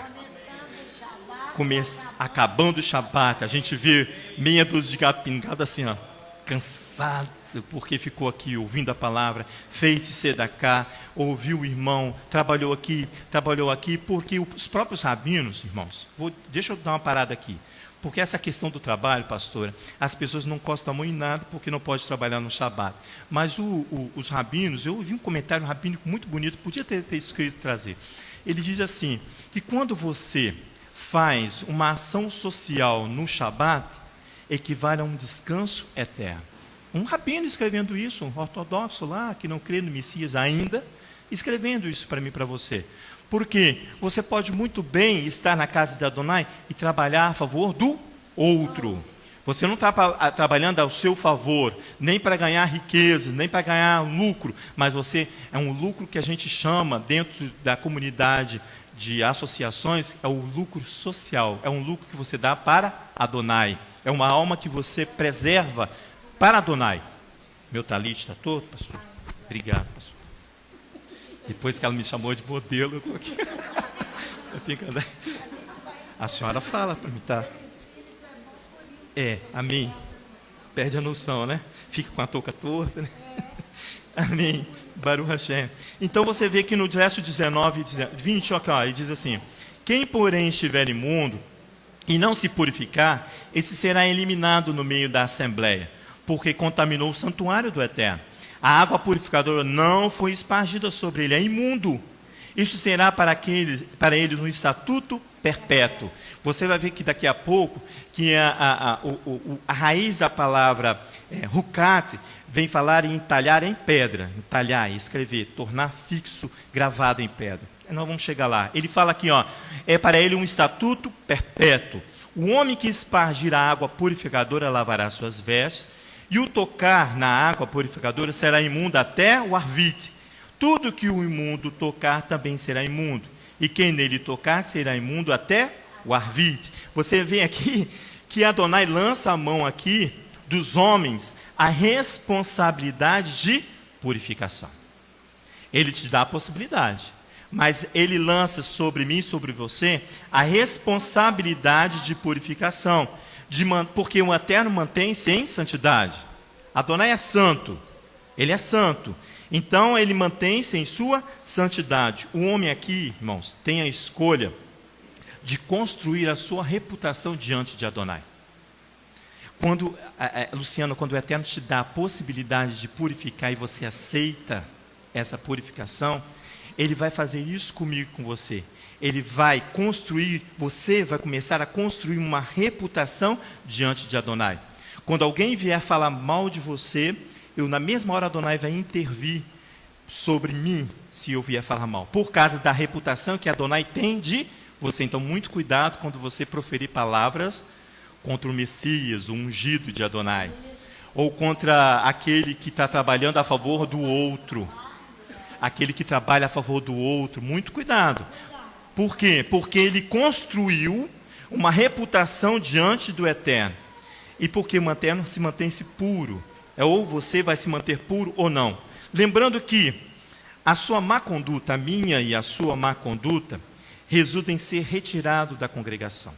Acabando o Shabat, a gente vê meia dúzia de gato pingado assim, ó, cansado, porque ficou aqui ouvindo a palavra, fez sedacá, ouviu o irmão, trabalhou aqui, porque os próprios rabinos, irmãos, deixa eu dar uma parada aqui, porque essa questão do trabalho, pastora, as pessoas não gostam muito em nada porque não pode trabalhar no Shabat, mas os rabinos, eu ouvi um comentário rabínico muito bonito, podia ter escrito, trazer, ele diz assim, que quando você faz uma ação social no Shabat, equivale a um descanso eterno. Um rabino escrevendo isso, um ortodoxo lá, que não crê no Messias ainda, escrevendo isso para mim e para você. Porque você pode muito bem estar na casa de Adonai e trabalhar a favor do outro. Você não está trabalhando ao seu favor, nem para ganhar riquezas, nem para ganhar lucro, mas você é um lucro que a gente chama dentro da comunidade de associações, é o lucro social, é um lucro que você dá para Adonai, é uma alma que você preserva para Adonai. Meu talite está todo, pastor? Obrigado, pastor. Depois que ela me chamou de modelo, eu estou aqui. Eu tenho que andar. A senhora fala para mim, tá? Amém. Perde a noção, né? Fica com a touca torta, né? Amém. Baruch Hashem. Então você vê que no verso 19 e 20, ele diz assim: quem porém estiver imundo e não se purificar, esse será eliminado no meio da assembleia, porque contaminou o santuário do Eterno. A água purificadora não foi espargida sobre ele, é imundo. Isso será para eles um estatuto perpétuo. Você vai ver que daqui a pouco, que a raiz da palavra rukat vem falar em talhar em pedra, entalhar, escrever, tornar fixo, gravado em pedra. Nós vamos chegar lá. Ele fala aqui, é para ele um estatuto perpétuo. O homem que espargir a água purificadora lavará suas vestes, e o tocar na água purificadora será imundo até o Arvite. Tudo que o imundo tocar também será imundo, e quem nele tocar será imundo até o Arvite. Você vê aqui que Adonai lança a mão aqui dos homens a responsabilidade de purificação. Ele te dá a possibilidade, mas ele lança sobre mim e sobre você a responsabilidade de purificação, porque o Eterno mantém-se em santidade. Adonai é santo, ele é santo, então ele mantém-se em sua santidade. O homem aqui, irmãos, tem a escolha de construir a sua reputação diante de Adonai. Luciano, quando o Eterno te dá a possibilidade de purificar e você aceita essa purificação, ele vai fazer isso comigo, com você. Ele vai construir, você vai começar a construir uma reputação diante de Adonai. Quando alguém vier falar mal de você, na mesma hora Adonai vai intervir sobre mim se eu vier falar mal, por causa da reputação que Adonai tem de você. Então, muito cuidado quando você proferir palavras contra o Messias, o ungido de Adonai, ou contra aquele que está trabalhando a favor do outro, aquele que trabalha a favor do outro. Muito cuidado. Por quê? Porque ele construiu uma reputação diante do Eterno, e porque o Eterno se mantém-se puro, ou você vai se manter puro ou não. Lembrando que a sua má conduta, a minha e a sua má conduta, resulta em ser retirado da congregação.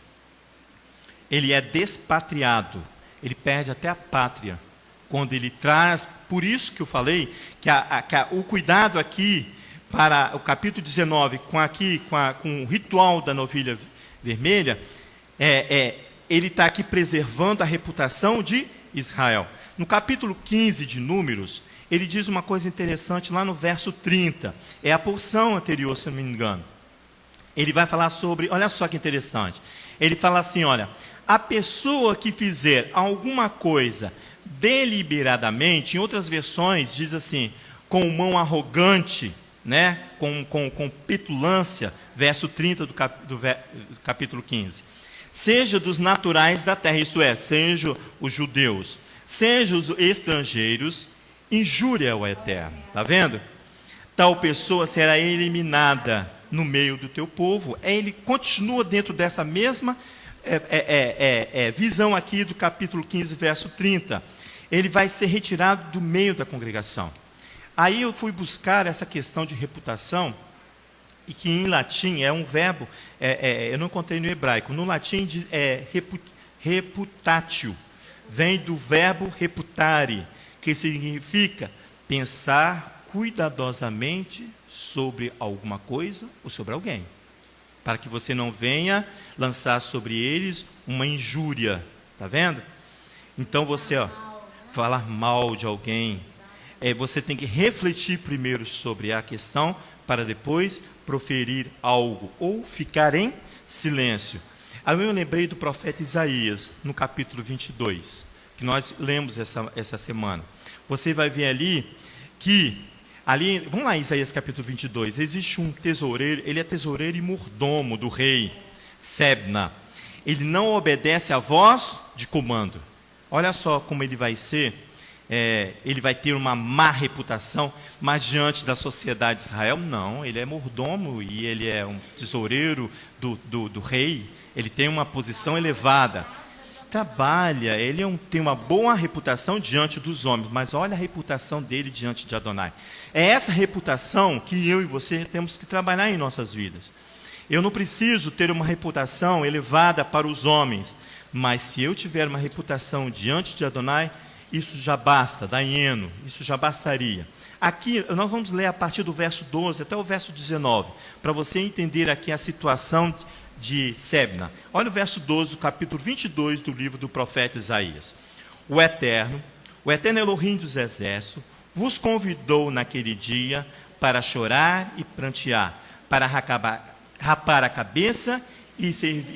Ele é despatriado, ele perde até a pátria, quando ele traz. Por isso que eu falei que o cuidado aqui, para o capítulo 19, com o ritual da novilha vermelha, ele está aqui preservando a reputação de Israel. No capítulo 15 de Números, ele diz uma coisa interessante lá no verso 30, é a porção anterior, se não me engano. Ele vai falar sobre, olha só que interessante, ele fala assim, olha, a pessoa que fizer alguma coisa deliberadamente, em outras versões diz assim, com mão arrogante, né? com petulância, verso 30 do capítulo 15, seja dos naturais da terra, isto é, seja os judeus, seja os estrangeiros, injúria ao Eterno, está vendo? Tal pessoa será eliminada no meio do teu povo. Ele continua dentro dessa mesma visão aqui do capítulo 15, verso 30. Ele vai ser retirado do meio da congregação. Aí eu fui buscar essa questão de reputação, e que em latim é um verbo, eu não encontrei no hebraico, no latim é reputatio, vem do verbo reputare, que significa pensar cuidadosamente sobre alguma coisa ou sobre alguém, para que você não venha lançar sobre eles uma injúria, está vendo? Então você, falar mal de alguém, você tem que refletir primeiro sobre a questão, para depois proferir algo, ou ficar em silêncio. Aí eu lembrei do profeta Isaías, no capítulo 22, que nós lemos essa semana. Você vai ver ali, vamos lá, Isaías capítulo 22, existe um tesoureiro, ele é tesoureiro e mordomo do rei Sebna. Ele não obedece à voz de comando. Olha só como ele vai ser, ele vai ter uma má reputação, mas diante da sociedade de Israel, não, ele é mordomo e ele é um tesoureiro do rei, ele tem uma posição elevada. Trabalha, ele tem uma boa reputação diante dos homens, mas olha a reputação dele diante de Adonai. É essa reputação que eu e você temos que trabalhar em nossas vidas. Eu não preciso ter uma reputação elevada para os homens, mas se eu tiver uma reputação diante de Adonai, isso já basta, Daieno, isso já bastaria. Aqui, nós vamos ler a partir do verso 12 até o verso 19, para você entender aqui a situação de Sebna. Olha o verso 12 do capítulo 22 do livro do profeta Isaías. O Eterno Elohim dos exércitos, vos convidou naquele dia para chorar e prantear, para rapar a cabeça e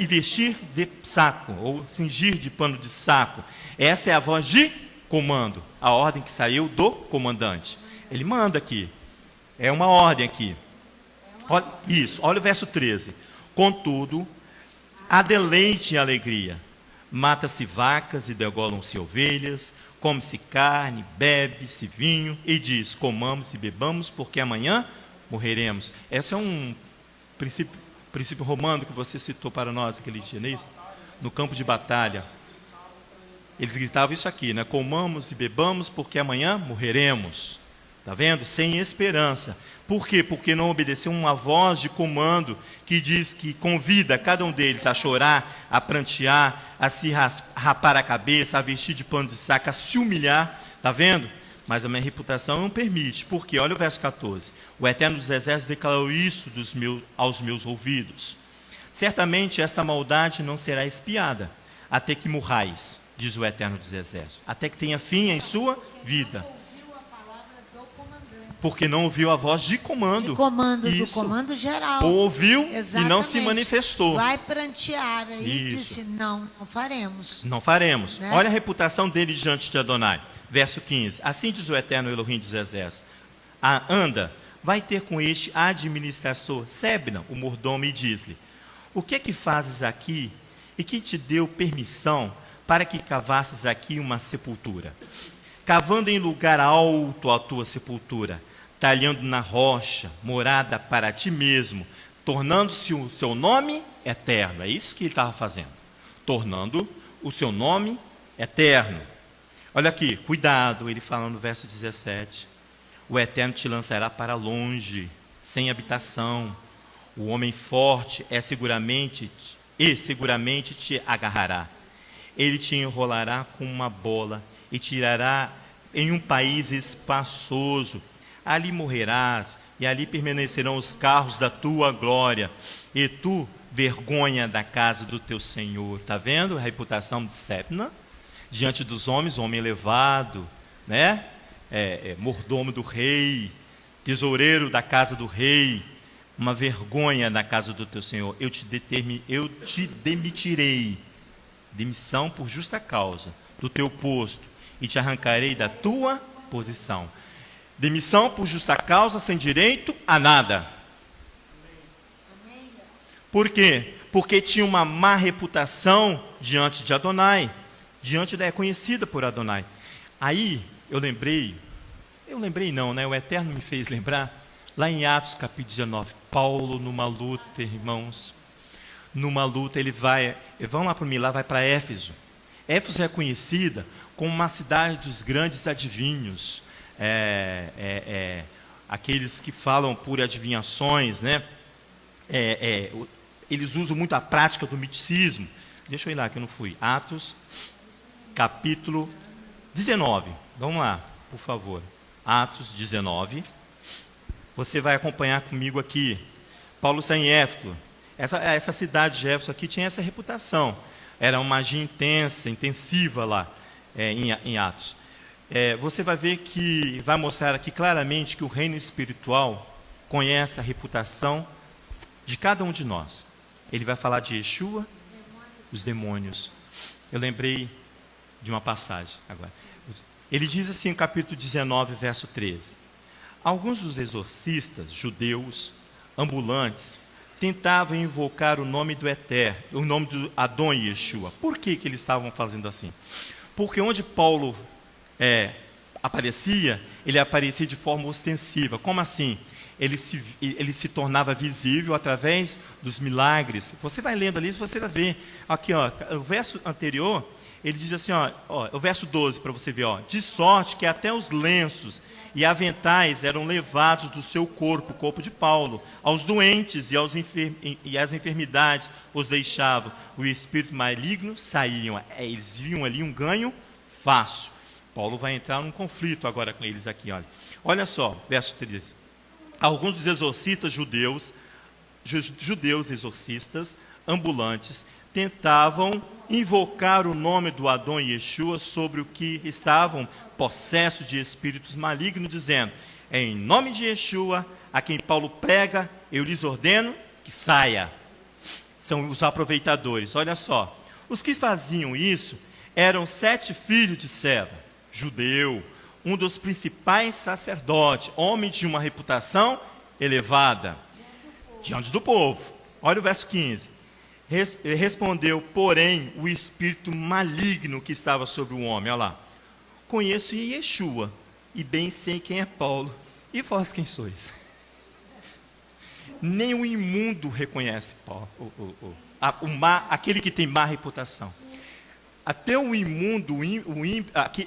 vestir de saco, ou cingir de pano de saco. Essa é a voz de comando, a ordem que saiu do comandante. Ele manda aqui, é uma ordem aqui. Olha, olha o verso 13. Contudo, há deleite e alegria. Mata-se vacas e degolam-se ovelhas, come-se carne, bebe-se vinho, e diz, comamos e bebamos, porque amanhã morreremos. Esse é um princípio romano que você citou para nós aquele dia, não é isso? No campo de batalha. Eles gritavam isso aqui, né? Comamos e bebamos, porque amanhã morreremos. Está vendo? Sem esperança. Por quê? Porque não obedeceu uma voz de comando que diz que convida cada um deles a chorar, a prantear, a se rapar a cabeça, a vestir de pano de saco, a se humilhar. Está vendo? Mas a minha reputação não permite. Por quê? Olha o verso 14. O Eterno dos Exércitos declarou isso aos meus ouvidos. Certamente esta maldade não será expiada, até que morrais, diz o Eterno dos Exércitos, até que tenha fim em sua vida. Porque não ouviu a voz de comando. De comando, do comando geral. Ouviu. Exatamente. E não se manifestou. Vai prantear. Aí disse, não faremos. Não faremos. Né? Olha a reputação dele diante de Adonai. Verso 15. Assim diz o eterno Elohim dos exércitos. Anda, vai ter com este administrador Sebna, o mordomo, e diz-lhe: o que é que fazes aqui e que te deu permissão para que cavasses aqui uma sepultura? Cavando em lugar alto a tua sepultura, talhando na rocha, morada para ti mesmo, tornando-se o seu nome eterno. É isso que ele estava fazendo. Tornando o seu nome eterno. Olha aqui, cuidado, ele fala no verso 17. O eterno te lançará para longe, sem habitação. O homem forte seguramente te agarrará. Ele te enrolará com uma bola e tirará em um país espaçoso. Ali morrerás, e ali permanecerão os carros da tua glória. E tu, vergonha da casa do teu Senhor. Está vendo a reputação de Sebna? Diante dos homens, homem elevado, né? Mordomo do rei, tesoureiro da casa do rei. Uma vergonha na casa do teu Senhor. Eu te demitirei, demissão por justa causa, do teu posto, e te arrancarei da tua posição. Demissão por justa causa, sem direito a nada. Por quê? Porque tinha uma má reputação diante de Adonai, conhecida por Adonai. Aí eu lembrei não, né? O Eterno me fez lembrar, lá em Atos capítulo 19, Paulo numa luta, irmãos, ele vai, vamos lá para mim, lá vai para Éfeso. Éfeso é conhecida como uma cidade dos grandes adivinhos, aqueles que falam por adivinhações, né? Eles usam muito a prática do miticismo. Deixa eu ir lá que eu não fui. Atos capítulo 19, vamos lá, por favor. Atos 19. Você vai acompanhar comigo aqui. Paulo está em Éfeso. Essa cidade de Éfeso aqui tinha essa reputação. Era uma magia intensiva lá em Atos. Você vai ver que vai mostrar aqui claramente que o reino espiritual conhece a reputação de cada um de nós. Ele vai falar de Yeshua, os demônios. Eu lembrei de uma passagem agora. Ele diz assim no capítulo 19, verso 13. Alguns dos exorcistas judeus ambulantes tentavam invocar o nome do Eterno, o nome do Adon Yeshua. Por que eles estavam fazendo assim? Porque onde Paulo aparecia, ele aparecia de forma ostensiva. Como assim? Ele se tornava visível através dos milagres. Você vai lendo ali, você vai ver. Aqui, o verso anterior, ele diz assim, o verso 12, para você ver. De sorte que até os lenços e aventais eram levados do seu corpo, o corpo de Paulo, aos doentes e às enfermidades os deixavam. O espírito maligno saíam. Eles viam ali um ganho fácil. Paulo vai entrar num conflito agora com eles aqui. Olha só, verso 13. Alguns dos exorcistas judeus exorcistas ambulantes, tentavam invocar o nome do Adon Yeshua sobre o que estavam possessos de espíritos malignos, dizendo: em nome de Yeshua, a quem Paulo prega, eu lhes ordeno que saia. São os aproveitadores. Olha só, os que faziam isso eram 7 filhos de Seva, judeu, um dos principais sacerdotes, homem de uma reputação elevada diante do povo. Olha o verso 15. Respondeu, porém, o espírito maligno que estava sobre o homem. Olha lá. Conheço Yeshua, e bem sei quem é Paulo. E vós quem sois? Nem o imundo reconhece Paulo, aquele que tem má reputação. Até o imundo,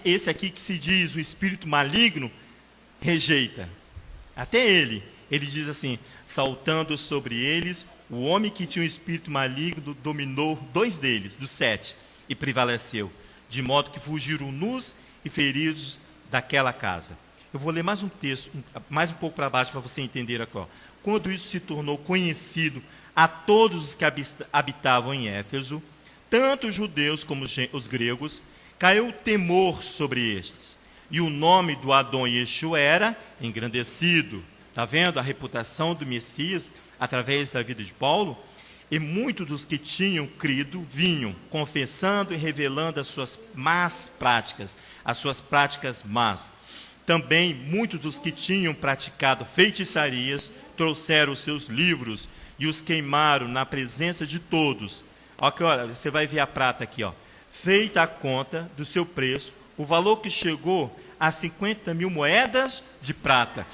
esse aqui que se diz o espírito maligno, rejeita. Até ele diz assim: saltando sobre eles, o homem que tinha um espírito maligno dominou 2 deles, dos 7, e prevaleceu, de modo que fugiram nus e feridos daquela casa. Eu vou ler mais um texto, mais um pouco para baixo, para você entender aqui. Quando isso se tornou conhecido a todos os que habitavam em Éfeso, tanto os judeus como os gregos, caiu temor sobre estes. E o nome do Adão Yeshua era engrandecido. Está vendo a reputação do Messias através da vida de Paulo? E muitos dos que tinham crido vinham confessando e revelando as suas más práticas, as suas práticas más. Também muitos dos que tinham praticado feitiçarias trouxeram os seus livros e os queimaram na presença de todos. Olha, você vai ver a prata aqui, ó. Feita a conta do seu preço, o valor que chegou a 50.000 moedas de prata.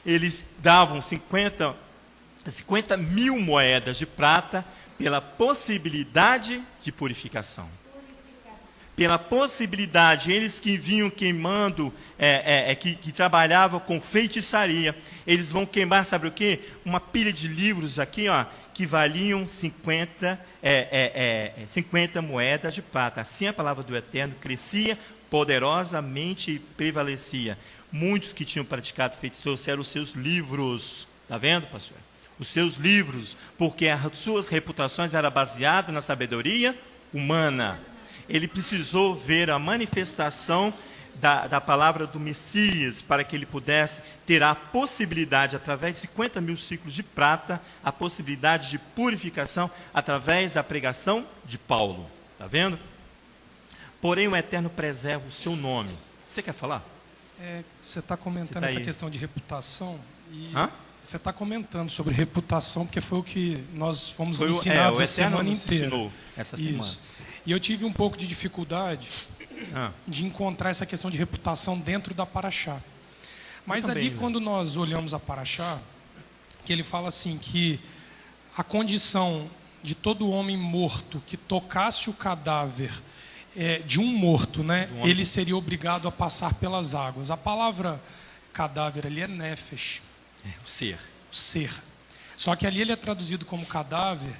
Eles davam 50.000 moedas de prata pela possibilidade de purificação. Pela possibilidade, eles que vinham queimando, que trabalhavam com feitiçaria, eles vão queimar, sabe o quê? Uma pilha de livros aqui, ó, que valiam 50 moedas de prata. Assim a palavra do Eterno crescia poderosamente e prevalecia. Muitos que tinham praticado feitiços eram os seus livros. Está vendo, pastor? Os seus livros, porque as suas reputações eram baseadas na sabedoria humana. Ele precisou ver a manifestação da palavra do Messias para que ele pudesse ter a possibilidade, através de 50.000 ciclos de prata, a possibilidade de purificação através da pregação de Paulo. Está vendo? Porém, o Eterno preserva o seu nome. Você quer falar? Você está comentando essa questão de reputação. Hã? Você está comentando sobre reputação, porque foi o que nós fomos ensinados a semana inteira. Ensinou essa semana. Isso. E eu tive um pouco de dificuldade de encontrar essa questão de reputação dentro da Paraxá. Mas ali, quando nós olhamos a Paraxá, que ele fala assim, que a condição de todo homem morto que tocasse o cadáver de um morto, né, ele seria obrigado a passar pelas águas. A palavra cadáver ali é nefesh. O ser. O ser. Só que ali ele é traduzido como cadáver,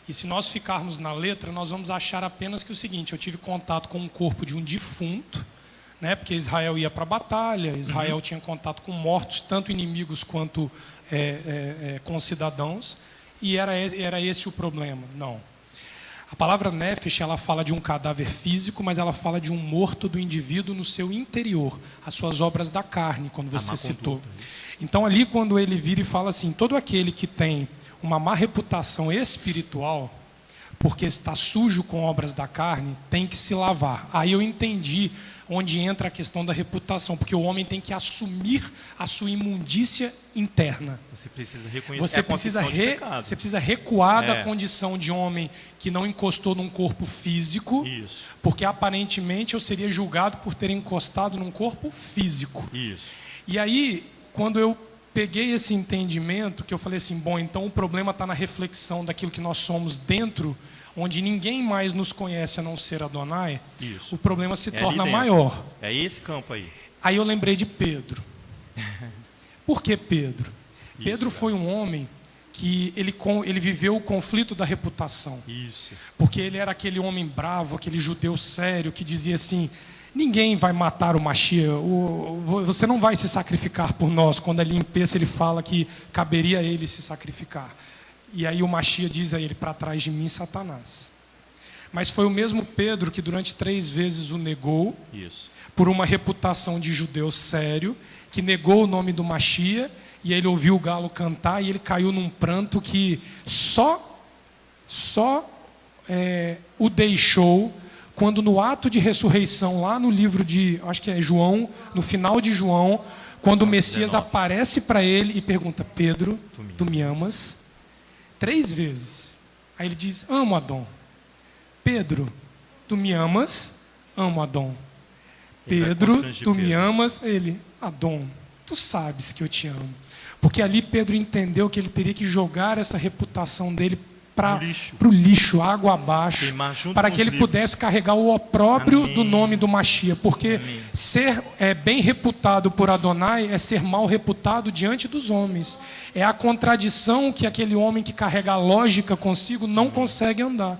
e se nós ficarmos na letra, nós vamos achar apenas que o seguinte: eu tive contato com o corpo de um defunto, né, porque Israel ia para a batalha, Israel tinha contato com mortos, tanto inimigos quanto com cidadãos, e era esse o problema. Não. A palavra nefesh, ela fala de um cadáver físico, mas ela fala de um morto do indivíduo no seu interior, as suas obras da carne, quando você citou. Então ali, quando ele vira e fala assim, todo aquele que tem uma má reputação espiritual, porque está sujo com obras da carne, tem que se lavar. Aí eu entendi onde entra a questão da reputação, porque o homem tem que assumir a sua imundícia interna. Você precisa reconhecer a condição de pecado. Você precisa recuar da condição de homem que não encostou num corpo físico, porque aparentemente eu seria julgado por ter encostado num corpo físico. E aí, quando eu peguei esse entendimento, que eu falei assim, bom, então o problema está na reflexão daquilo que nós somos dentro, onde ninguém mais nos conhece a não ser Adonai, o problema se torna maior. É esse campo aí. Aí eu lembrei de Pedro. Por que Pedro? Pedro foi um homem que ele viveu o conflito da reputação. Porque ele era aquele homem bravo, aquele judeu sério, que dizia assim, ninguém vai matar o Mashiach, você não vai se sacrificar por nós. Quando ali em Peça ele fala que caberia a ele se sacrificar. E aí o Mashiach diz a ele, para trás de mim, Satanás. Mas foi o mesmo Pedro que durante 3 vezes o negou, por uma reputação de judeu sério, que negou o nome do Mashiach, e ele ouviu o galo cantar, e ele caiu num pranto que só o deixou quando no ato de ressurreição, lá no livro de, acho que é João, no final de João, quando o Messias aparece para ele e pergunta, Pedro, tu me amas? 3 vezes. Aí ele diz, amo Adão. Pedro, tu me amas? Amo Adão. Pedro, tu me amas? Ele, Adão, tu sabes que eu te amo. Porque ali Pedro entendeu que ele teria que jogar essa reputação dele para o lixo, água abaixo, para que ele pudesse carregar o opróbrio do nome do Mashiach. Porque ser bem reputado por Adonai é ser mal reputado diante dos homens. É a contradição que aquele homem que carrega a lógica consigo não consegue andar.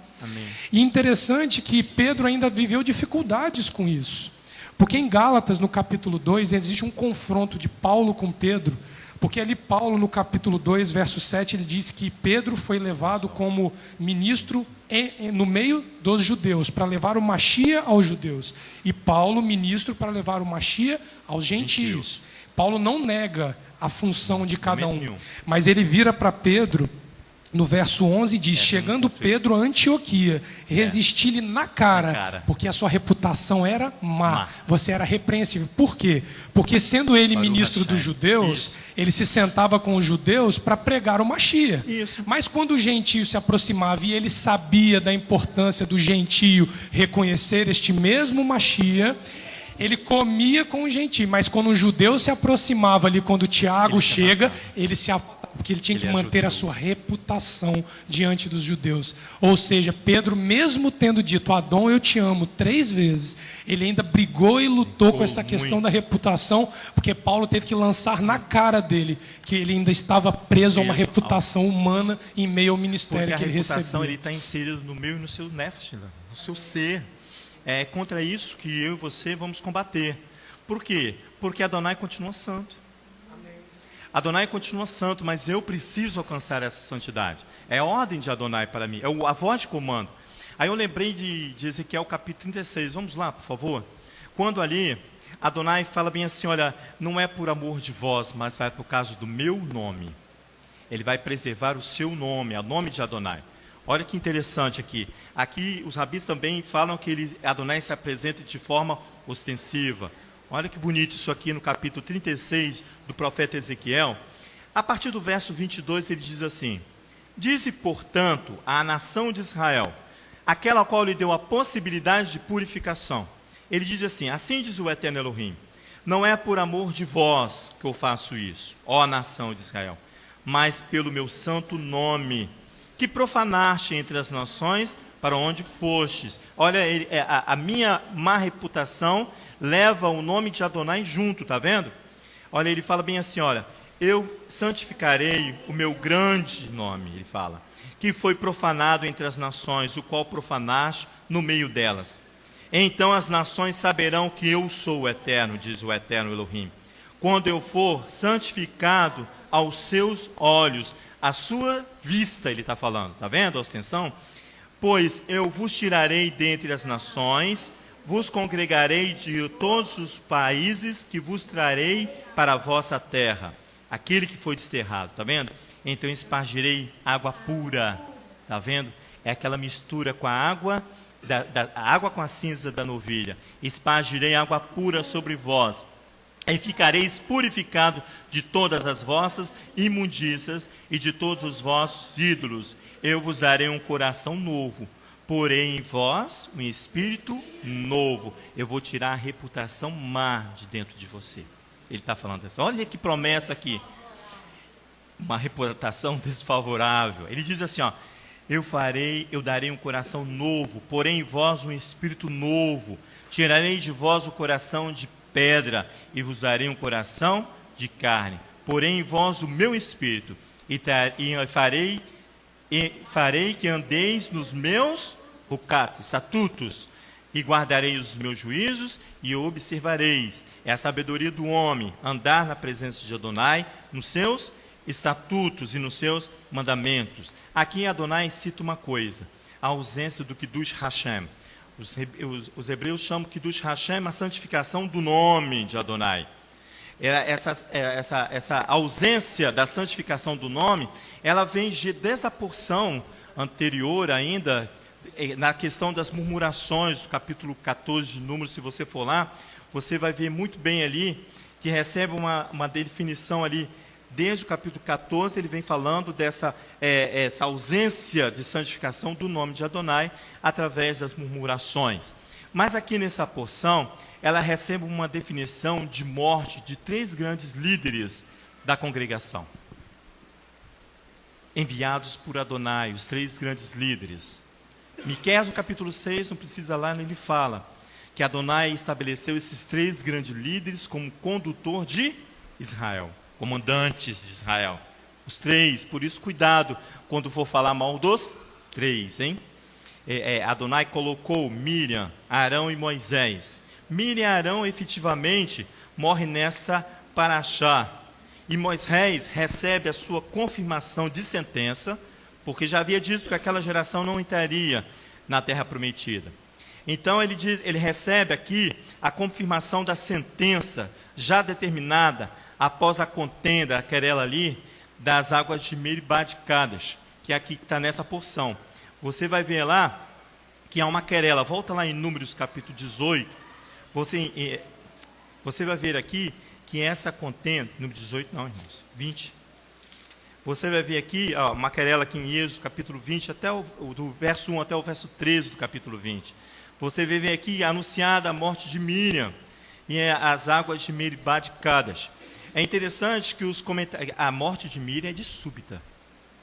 E interessante que Pedro ainda viveu dificuldades com isso. Porque em Gálatas, no capítulo 2, existe um confronto de Paulo com Pedro, Porque ali Paulo, no capítulo 2, verso 7, ele diz que Pedro foi levado como ministro no meio dos judeus, para levar o Machia aos judeus. E Paulo, ministro, para levar o Machia aos gentios. Paulo não nega a função de cada um, mas ele vira para Pedro, no verso 11, diz: chegando Pedro a Antioquia, resisti-lhe na cara, porque a sua reputação era má. Você era repreensível. Por quê? Porque sendo ele ministro dos judeus, ele se sentava com os judeus para pregar o Machia. Mas quando o gentio se aproximava e ele sabia da importância do gentio reconhecer este mesmo Machia, ele comia com o gentio. Mas quando o judeu se aproximava ali, quando Tiago chega, ele se afastava, porque ele tinha que manter a sua reputação diante dos judeus. Ou seja, Pedro, mesmo tendo dito: Adão, eu te amo 3 vezes, ele ainda brigou e lutou com essa questão da reputação, porque Paulo teve que lançar na cara dele que ele ainda estava preso a uma reputação humana em meio ao ministério que ele recebia. A reputação está inserida no meu e no seu nefesh, no seu ser. É contra isso que eu e você vamos combater. Por quê? Porque Adonai continua santo. Adonai continua santo, mas eu preciso alcançar essa santidade. É a ordem de Adonai para mim, é a voz de comando. Aí eu lembrei de Ezequiel capítulo 36, vamos lá, por favor. Quando ali, Adonai fala bem assim: olha, não é por amor de vós, mas vai por causa do meu nome. Ele vai preservar o seu nome, o nome de Adonai. Olha que interessante aqui. Aqui os rabis também falam que Adonai se apresenta de forma ostensiva. Olha que bonito isso aqui no capítulo 36 do profeta Ezequiel. A partir do verso 22 ele diz assim: dize, portanto, à nação de Israel, aquela a qual lhe deu a possibilidade de purificação. Ele diz assim: assim diz o Eterno Elohim, não é por amor de vós que eu faço isso, ó nação de Israel, mas pelo meu santo nome, que profanaste entre as nações para onde fostes. Olha, a minha má reputação leva o nome de Adonai junto, está vendo? Olha, ele fala bem assim: olha, eu santificarei o meu grande nome, ele fala, que foi profanado entre as nações, o qual profanaste no meio delas. Então as nações saberão que eu sou o Eterno, diz o Eterno Elohim, quando eu for santificado aos seus olhos, a sua vista, ele está falando, está vendo a ostensão? Pois eu vos tirarei dentre as nações, vos congregarei de todos os países, que vos trarei para a vossa terra, aquele que foi desterrado, está vendo? Então espargirei água pura, está vendo? É aquela mistura com a água, a água com a cinza da novilha. Espargirei água pura sobre vós, e ficareis purificado de todas as vossas imundícias e de todos os vossos ídolos. Eu vos darei um coração novo, porém em vós um espírito novo. Eu vou tirar a reputação má de dentro de você. Ele está falando assim, olha que promessa aqui. Uma reputação desfavorável. Ele diz assim, ó, eu darei um coração novo, porém em vós um espírito novo. Tirarei de vós o coração de pedra e vos darei um coração de carne. Porém em vós o meu espírito, e farei que andeis nos meus estatutos, e guardarei os meus juízos e observareis. É a sabedoria do homem, andar na presença de Adonai, nos seus estatutos e nos seus mandamentos. Aqui Adonai cita uma coisa, a ausência do Kiddush Hashem. Os hebreus chamam Kiddush Hashem a santificação do nome de Adonai. Essa ausência da santificação do nome, ela vem desde a porção anterior ainda, na questão das murmurações, do capítulo 14 de Números, se você for lá, você vai ver muito bem ali, que recebe uma definição ali, desde o capítulo 14, ele vem falando essa ausência de santificação do nome de Adonai, através das murmurações. Mas aqui nessa porção, ela recebe uma definição de morte de 3 grandes líderes da congregação. Enviados por Adonai, os 3 grandes líderes. Miqueias, no capítulo 6, não precisa lá, ele fala que Adonai estabeleceu esses 3 grandes líderes como condutor de Israel, comandantes de Israel. Os 3, por isso cuidado quando for falar mal dos 3, hein? Adonai colocou Miriam, Arão e Moisés. Miriam e Arão efetivamente morrem nesta paraxá. E Moisés recebe a sua confirmação de sentença, porque já havia dito que aquela geração não entraria na terra prometida. Então ele recebe aqui a confirmação da sentença já determinada após a contenda, a querela ali, das águas de Meribá de Cádiz, que aqui está nessa porção. Você vai ver lá que há uma querela. Volta lá em Números capítulo 18. Você vai ver aqui que essa contenda, número 18 não, irmãos, 20. Você vai ver aqui, uma querela aqui em Êxodo, capítulo 20, do verso 1 até o verso 13 do capítulo 20. Você vai ver aqui anunciada a morte de Miriam e as águas de Meribá de Cádiz. É interessante que a morte de Miriam é de súbita.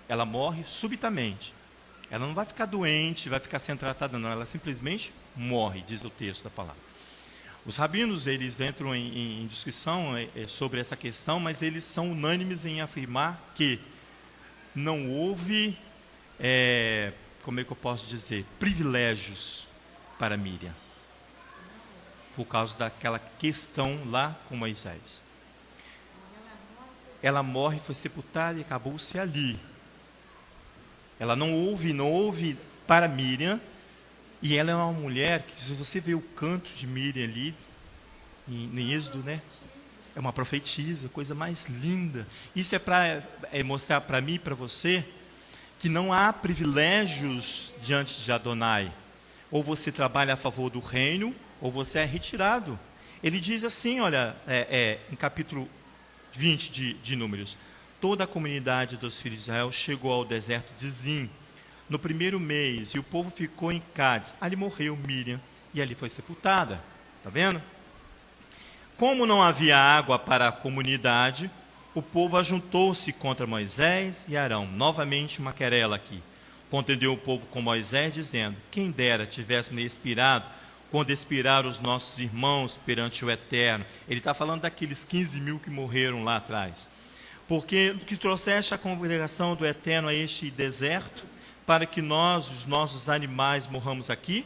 Ela morre subitamente. Ela não vai ficar doente, vai ficar sendo tratada, não. Ela simplesmente morre, diz o texto da palavra. Os rabinos, eles entram em discussão sobre essa questão, mas eles são unânimes em afirmar que não houve, como é que eu posso dizer, privilégios para Miriam, por causa daquela questão lá com Moisés. Ela morre, foi sepultada e acabou-se ali. Ela não houve para Miriam, e ela é uma mulher que, se você vê o canto de Miriam ali, em Êxodo, né? É uma profetisa, coisa mais linda. Isso é para mostrar para mim e para você que não há privilégios diante de Adonai. Ou você trabalha a favor do reino, ou você é retirado. Ele diz assim, olha, em capítulo 20 de Números: toda a comunidade dos filhos de Israel chegou ao deserto de Zim no primeiro mês, e o povo ficou em Cádiz. Ali morreu Miriam, e ali foi sepultada. Está vendo? Como não havia água para a comunidade, o povo ajuntou-se contra Moisés e Arão. Novamente uma querela aqui. Contendeu o povo com Moisés, dizendo: quem dera tivéssemos expirado quando expiraram os nossos irmãos perante o Eterno. Ele está falando daqueles 15 mil que morreram lá atrás. Porque que trouxeste a congregação do Eterno a este deserto, para que nós, os nossos animais, morramos aqui?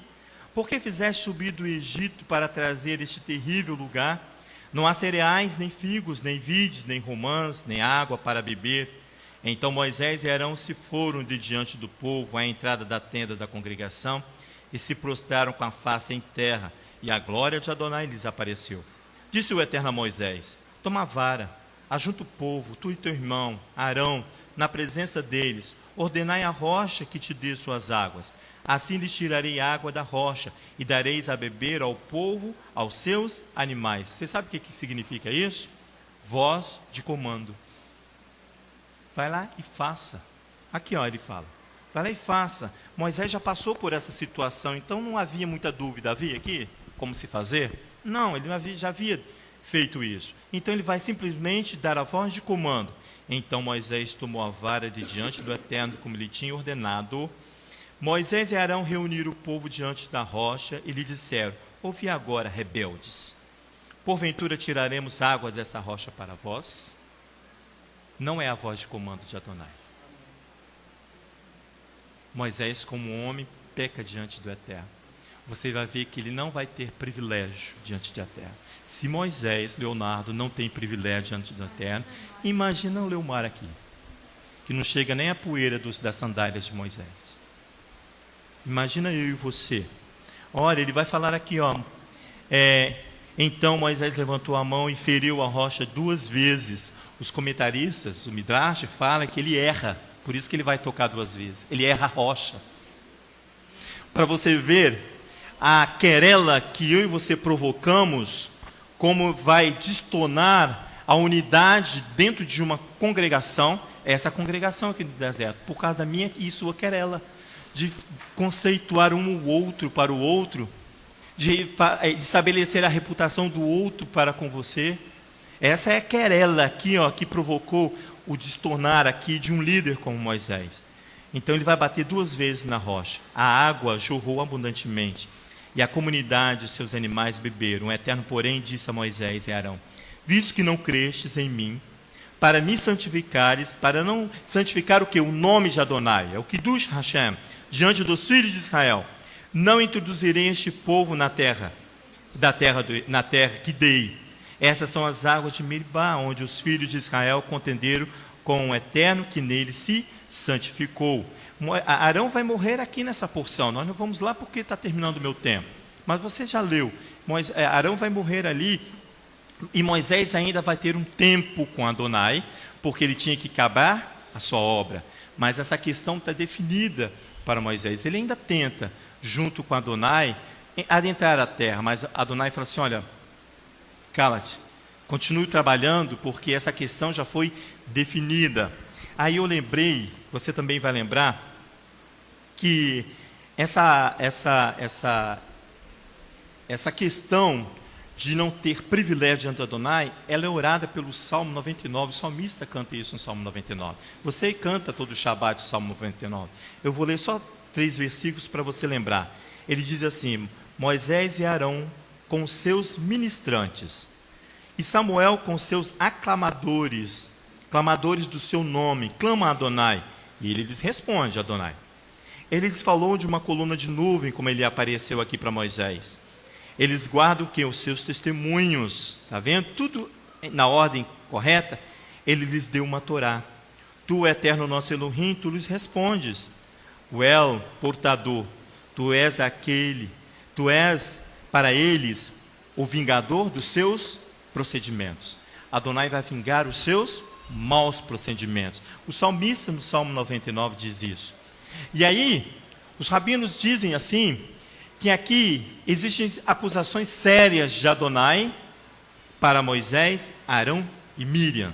Por que fizeste subir do Egito para trazer este terrível lugar? Não há cereais, nem figos, nem vides, nem romãs, nem água para beber. Então Moisés e Arão se foram de diante do povo à entrada da tenda da congregação e se prostraram com a face em terra, e a glória de Adonai lhes apareceu. Disse o Eterno a Moisés: toma a vara, ajunta o povo, tu e teu irmão Arão, na presença deles, ordenai a rocha que te dê suas águas. Assim lhes tirarei água da rocha, e dareis a beber ao povo, aos seus animais. Você sabe o que significa isso? Voz de comando. Vai lá e faça. Aqui, ele fala. Vai lá e faça. Moisés já passou por essa situação, então não havia muita dúvida. Havia aqui como se fazer? Não, ele já havia feito isso. Então ele vai simplesmente dar a voz de comando. Então Moisés tomou a vara de diante do Eterno, como lhe tinha ordenado. Moisés e Arão reuniram o povo diante da rocha e lhe disseram: ouvi agora, rebeldes, porventura tiraremos água dessa rocha para vós? Não é a voz de comando de Adonai. Moisés, como homem, peca diante do Eterno. Você vai ver que ele não vai ter privilégio diante do Eterno. Se Moisés, Leonardo, não tem privilégio diante do Eterno, imagina o Leomar aqui, que não chega nem a poeira das sandálias de Moisés. Imagina eu e você. Olha, ele vai falar aqui, então Moisés levantou a mão e feriu a rocha 2 vezes. Os comentaristas, o Midrash, fala que ele erra, por isso que ele vai tocar 2 vezes. Ele erra a rocha. Para você ver a querela que eu e você provocamos, como vai destonar a unidade dentro de uma congregação, essa congregação aqui do deserto, por causa da minha e sua querela, de conceituar um o outro para o outro, de estabelecer a reputação do outro para com você. Essa é a querela aqui, que provocou o destornar aqui de um líder como Moisés. Então ele vai bater 2 vezes na rocha. A água jorrou abundantemente, e a comunidade e seus animais beberam. O Eterno, porém, disse a Moisés e Arão: visto que não crestes em mim, para me santificares, para não santificar o que? O nome de Adonai, é o Kiddush Hashem, diante dos filhos de Israel, não introduzirei este povo na terra que dei, Essas são as águas de Meribá, onde os filhos de Israel contenderam com o Eterno, que nele se santificou. Arão vai morrer aqui nessa porção. Nós não vamos lá porque está terminando o meu tempo. Mas você já leu. Arão vai morrer ali, e Moisés ainda vai ter um tempo com Adonai, porque ele tinha que acabar a sua obra. Mas essa questão está definida para Moisés. Ele ainda tenta, junto com Adonai, adentrar a terra. Mas Adonai fala assim, olha, cala-te, continue trabalhando, porque essa questão já foi definida. Aí eu lembrei, você também vai lembrar, que essa questão de não ter privilégio diante de Adonai, ela é orada pelo Salmo 99, o salmista canta isso no Salmo 99. Você canta todo o Shabat o Salmo 99. Eu vou ler só 3 versículos para você lembrar. Ele diz assim, Moisés e Arão com seus ministrantes, e Samuel com seus aclamadores, clamadores do seu nome, clama a Adonai, e ele lhes responde, Adonai. Ele lhes falou de uma coluna de nuvem, como ele apareceu aqui para Moisés. Eles guardam o que? Os seus testemunhos, está vendo? Tudo na ordem correta. Ele lhes deu uma Torá. Tu, eterno nosso Elohim, tu lhes respondes. O El, portador, tu és aquele, tu és para eles o vingador dos seus procedimentos. Adonai vai vingar os seus maus procedimentos. O salmista no Salmo 99 diz isso. E aí, os rabinos dizem assim, que aqui existem acusações sérias de Adonai para Moisés, Arão e Miriam.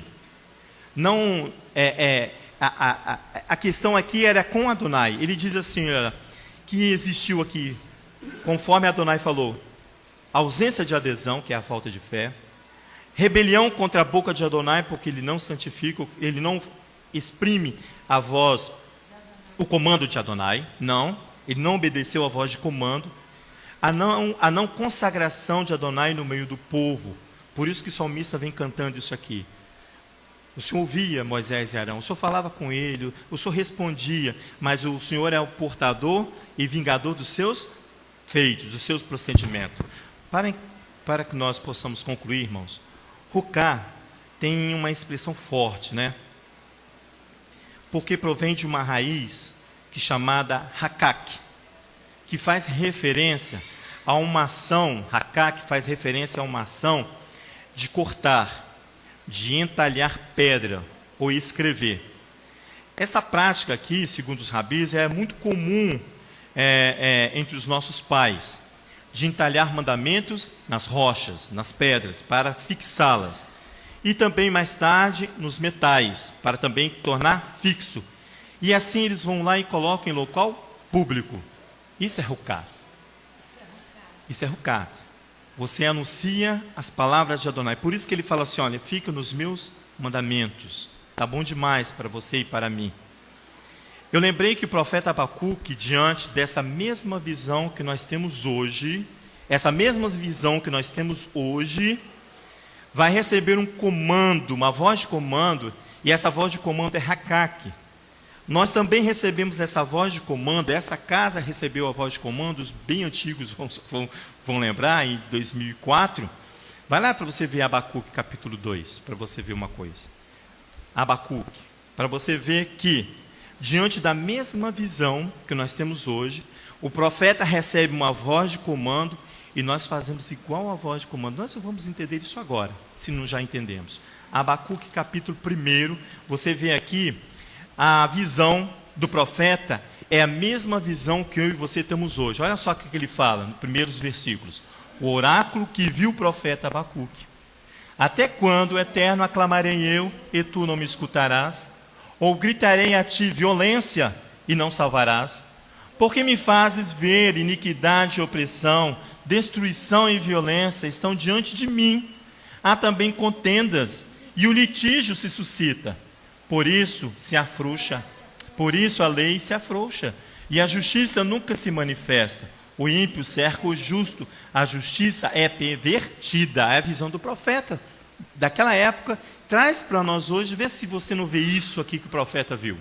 Não, a questão aqui era com Adonai. Ele diz assim, que existiu aqui, conforme Adonai falou, ausência de adesão, que é a falta de fé, rebelião contra a boca de Adonai, porque ele não santifica, ele não exprime a voz, o comando de Adonai, não, ele não obedeceu a voz de comando, a não consagração de Adonai no meio do povo. Por isso que o salmista vem cantando isso aqui. O Senhor ouvia Moisés e Arão, o Senhor falava com ele, o Senhor respondia, mas o Senhor é o portador e vingador dos seus feitos, dos seus procedimentos. Para que nós possamos concluir, irmãos, Ruká tem uma expressão forte, né? Porque provém de uma raiz chamada Hakak, que faz referência a uma ação, Hakak faz referência a uma ação de cortar, de entalhar pedra ou escrever. Esta prática aqui, segundo os rabis, é muito comum entre os nossos pais, de entalhar mandamentos nas rochas, nas pedras, para fixá-las. E também mais tarde nos metais, para também tornar fixo. E assim eles vão lá e colocam em local público. Isso é Ruká. Isso é Ruká. Você anuncia as palavras de Adonai. Por isso que ele fala assim, olha, fica nos meus mandamentos. Está bom demais para você e para mim. Eu lembrei que o profeta Abacuque, diante dessa mesma visão que nós temos hoje, essa mesma visão que nós temos hoje, vai receber um comando, uma voz de comando, e essa voz de comando é Hakak. Nós também recebemos essa voz de comando, essa casa recebeu a voz de comando, os bem antigos vão lembrar, em 2004. Vai lá para você ver Abacuque capítulo 2, para você ver uma coisa. Abacuque, para você ver que, diante da mesma visão que nós temos hoje, o profeta recebe uma voz de comando e nós fazemos igual a voz de comando. Nós vamos entender isso agora, se não já entendemos. Abacuque capítulo 1, você vê aqui a visão do profeta, é a mesma visão que eu e você temos hoje. Olha só o que ele fala, nos primeiros versículos. O oráculo que viu o profeta Abacuque. Até quando, Eterno, aclamarei eu, e tu não me escutarás? Ou gritarei a ti violência, e não salvarás? Porque me fazes ver iniquidade e opressão, destruição e violência estão diante de mim. Há também contendas, e o litígio se suscita. Por isso se afrouxa, por isso a lei se afrouxa, e a justiça nunca se manifesta. O ímpio cerca o justo, a justiça é pervertida. É a visão do profeta daquela época. Traz para nós hoje, vê se você não vê isso aqui que o profeta viu.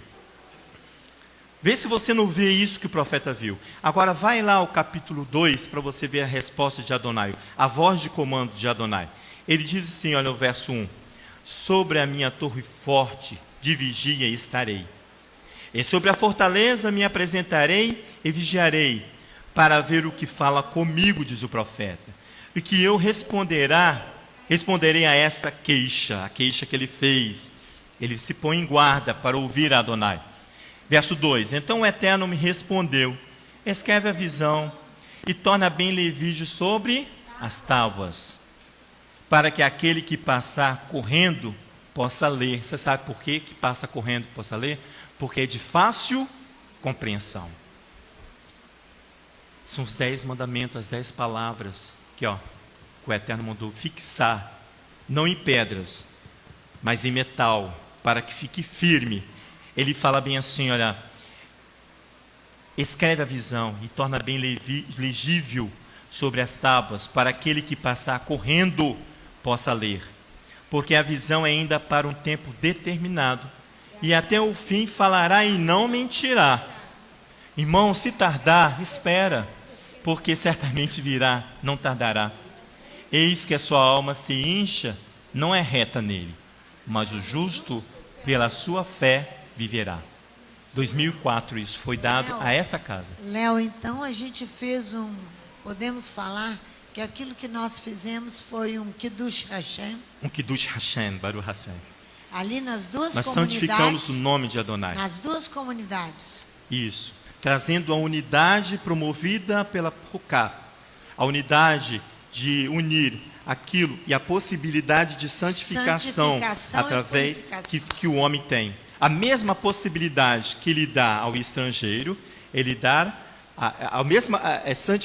Vê se você não vê isso que o profeta viu. Agora vai lá ao capítulo 2 para você ver a resposta de Adonai, a voz de comando de Adonai. Ele diz assim, olha o verso 1: sobre a minha torre forte de vigia estarei, e sobre a fortaleza me apresentarei e vigiarei, para ver o que fala comigo, diz o profeta, e que eu responderei a esta queixa, a queixa que ele fez. Ele se põe em guarda para ouvir a Adonai. Verso 2: então o Eterno me respondeu: escreve a visão e torna bem levídeo sobre as tábuas, para que aquele que passar correndo possa ler. Você sabe por quê que passa correndo possa ler? Porque é de fácil compreensão. São os 10 mandamentos, as 10 palavras que o Eterno mandou fixar, não em pedras, mas em metal, para que fique firme. Ele fala bem assim, olha: escreve a visão e torna bem legível sobre as tábuas, para aquele que passar correndo possa ler. Porque a visão é ainda para um tempo determinado, e até o fim falará e não mentirá. Irmão, se tardar, espera, porque certamente virá, não tardará. Eis que a sua alma se incha, não é reta nele, mas o justo, pela sua fé, viverá. 2004 isso foi dado a esta casa. Léo, então a gente fez podemos falar que aquilo que nós fizemos foi um Kiddush Hashem. Um Kiddush Hashem, Baruch Hashem. Ali nas duas nós comunidades. Nós santificamos o nome de Adonai. Nas duas comunidades. Isso. Trazendo a unidade promovida pela Ruká. A unidade de unir aquilo e a possibilidade de santificação através que o homem tem. A mesma possibilidade que ele dá ao estrangeiro, ele dá a mesma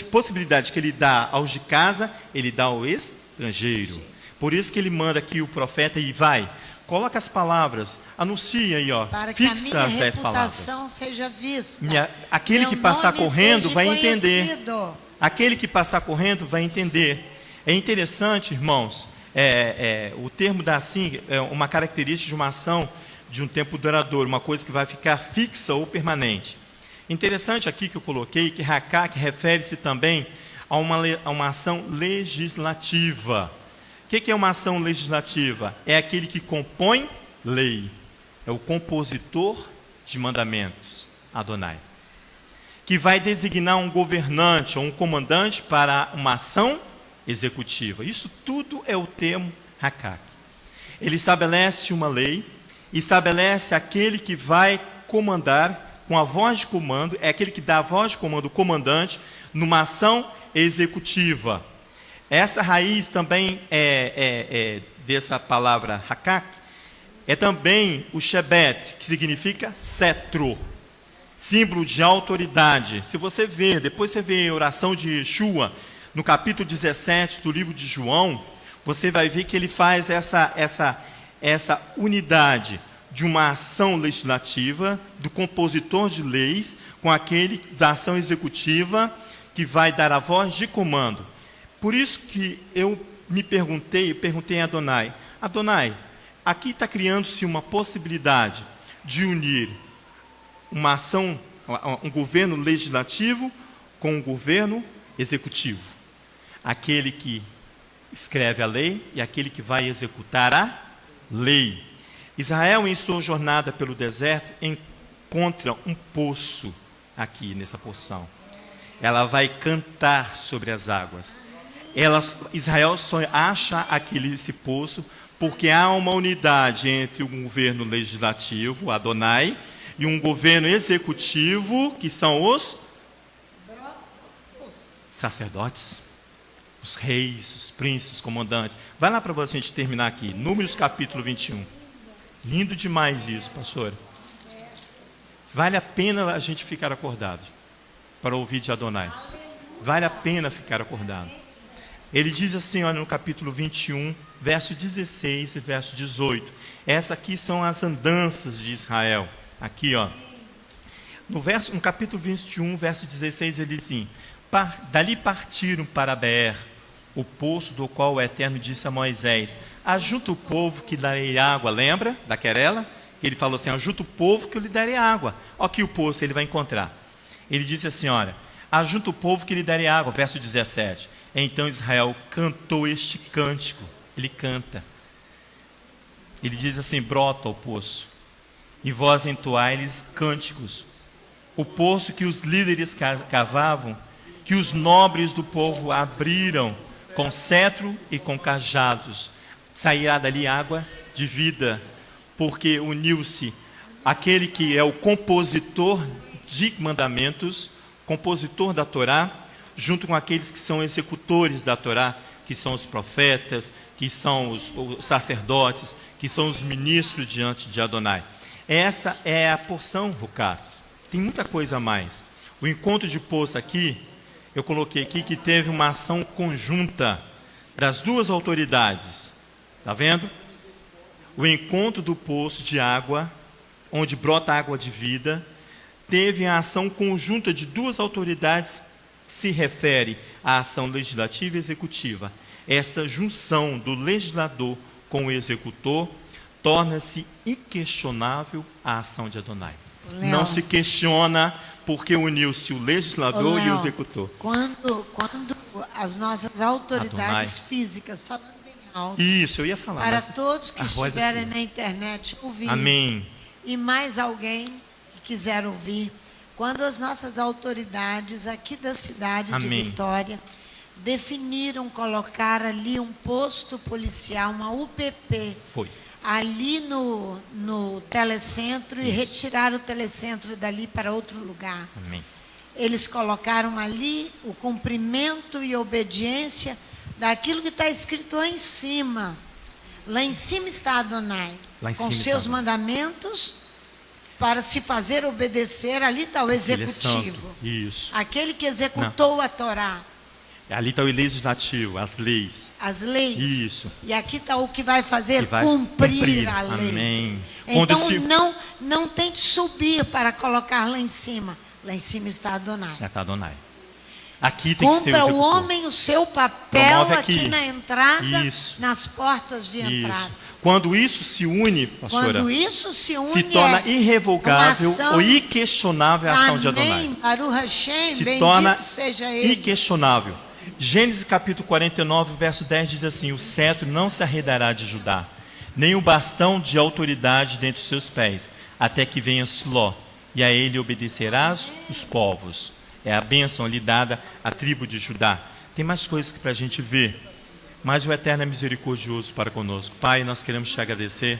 possibilidade que ele dá aos de casa, ele dá ao estrangeiro. Por isso que ele manda aqui o profeta e vai, coloca as palavras, anuncia aí, para fixa as 10 palavras. Seja vista. Aquele que passar correndo vai entender. Aquele que passar correndo vai entender. É interessante, irmãos, o termo dá assim, é uma característica de uma ação de um tempo duradouro, uma coisa que vai ficar fixa ou permanente. Interessante aqui que eu coloquei, que Hakak refere-se também a uma ação legislativa. O que é uma ação legislativa? É aquele que compõe lei, é o compositor de mandamentos, Adonai, que vai designar um governante ou um comandante para uma ação executiva. Isso tudo é o termo Hakak. Ele estabelece uma lei, estabelece aquele que vai comandar com a voz de comando, é aquele que dá a voz de comando, o comandante, numa ação executiva. Essa raiz também dessa palavra Hakak, é também o Shebet, que significa cetro, símbolo de autoridade. Se você ver, depois você vê a oração de Yeshua, no capítulo 17 do livro de João, você vai ver que ele faz essa unidade de uma ação legislativa, do compositor de leis, com aquele da ação executiva, que vai dar a voz de comando. Por isso que eu perguntei a Adonai: Adonai, aqui está criando-se uma possibilidade de unir uma ação, um governo legislativo com um governo executivo. Aquele que escreve a lei e aquele que vai executar a lei. Israel, em sua jornada pelo deserto, encontra um poço aqui nessa porção. Ela vai cantar sobre as águas. Israel só acha esse poço porque há uma unidade entre um governo legislativo, Adonai, e um governo executivo, que são os sacerdotes, os reis, os príncipes, os comandantes. Vai lá para a gente terminar aqui, Números capítulo 21. Lindo demais isso, pastor. Vale a pena a gente ficar acordado para ouvir de Adonai. Vale a pena ficar acordado. Ele diz assim, olha, no capítulo 21, verso 16 e verso 18. Essas aqui são as andanças de Israel. Aqui, ó. No capítulo 21, verso 16, ele diz assim: dali partiram para Beer, o poço do qual o Eterno disse a Moisés: ajunta o povo que lhe darei água. Lembra da querela? Ele falou assim: ajunta o povo que eu lhe darei água. Olha aqui o poço, ele vai encontrar. Ele disse assim, olha: ajunta o povo que lhe darei água. Verso 17. Então Israel cantou este cântico. ele canta. Ele diz assim: brota o poço, e vós entoai-lhes cânticos. O poço que os líderes cavavam, que os nobres do povo abriram com cetro e com cajados. Sairá dali água de vida, porque uniu-se aquele que é o compositor de mandamentos, compositor da Torá, junto com aqueles que são executores da Torá, que são os profetas, que são os sacerdotes, que são os ministros diante de Adonai. Essa é a porção, Rucar. Tem muita coisa a mais. O encontro de poço aqui, eu coloquei aqui que teve uma ação conjunta das duas autoridades. Está vendo? O encontro do poço de água, onde brota água de vida, teve a ação conjunta de duas autoridades que se refere à ação legislativa e executiva. Esta junção do legislador com o executor torna-se inquestionável a ação de Adonai. Não se questiona porque uniu-se o legislador e o executor. Quando as nossas autoridades físicas, falando bem alto, isso, eu ia falar. Para todos que estiverem na internet ouvir, amém, e mais alguém que quiser ouvir, quando as nossas autoridades aqui da cidade de Vitória definiram colocar ali um posto policial, uma UPP, ali no telecentro, e retirar o telecentro dali para outro lugar. Amém. Eles colocaram ali o cumprimento e obediência daquilo que está escrito lá em cima. Lá em cima está Adonai, com seus mandamentos, para se fazer obedecer. Ali está o executivo. Isso. Aquele que executou a Torá. Ali está o legislativo, as leis. As leis. Isso. E aqui está o que vai fazer, cumprir a lei. Amém. Então não tente subir para colocar lá em cima. Lá em cima está Adonai. Está Adonai. Aqui tem que ser o executor. Cumpra o homem o seu papel aqui na entrada, nas portas de entrada. Quando isso se une, pastora, quando isso se torna irrevogável ou inquestionável a ação de Adonai. Baruch Hashem, se torna seja ele. Inquestionável. Gênesis capítulo 49, verso 10 diz assim: o cetro não se arredará de Judá, nem o bastão de autoridade dentre os seus pés, até que venha Siló, e a ele obedecerás os povos. É a bênção ali dada à tribo de Judá. Tem mais coisas para a gente ver, mas o Eterno é misericordioso para conosco. Pai, nós queremos te agradecer,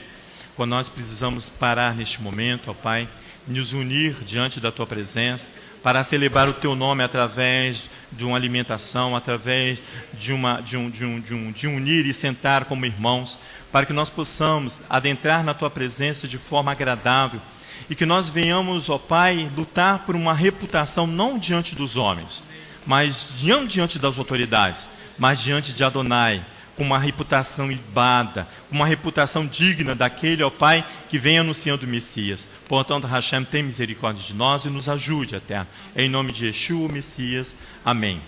quando nós precisamos parar neste momento, ó Pai, nos unir diante da Tua presença, para celebrar o Teu nome através de uma alimentação, através de unir e sentar como irmãos, para que nós possamos adentrar na Tua presença de forma agradável, e que nós venhamos, ó Pai, lutar por uma reputação não diante dos homens, mas não diante das autoridades, mas diante de Adonai, com uma reputação ilibada, uma reputação digna daquele, ó Pai, que vem anunciando o Messias. Portanto, Hashem, tem misericórdia de nós e nos ajude, Eterno. Em nome de Yeshua, o Messias. Amém.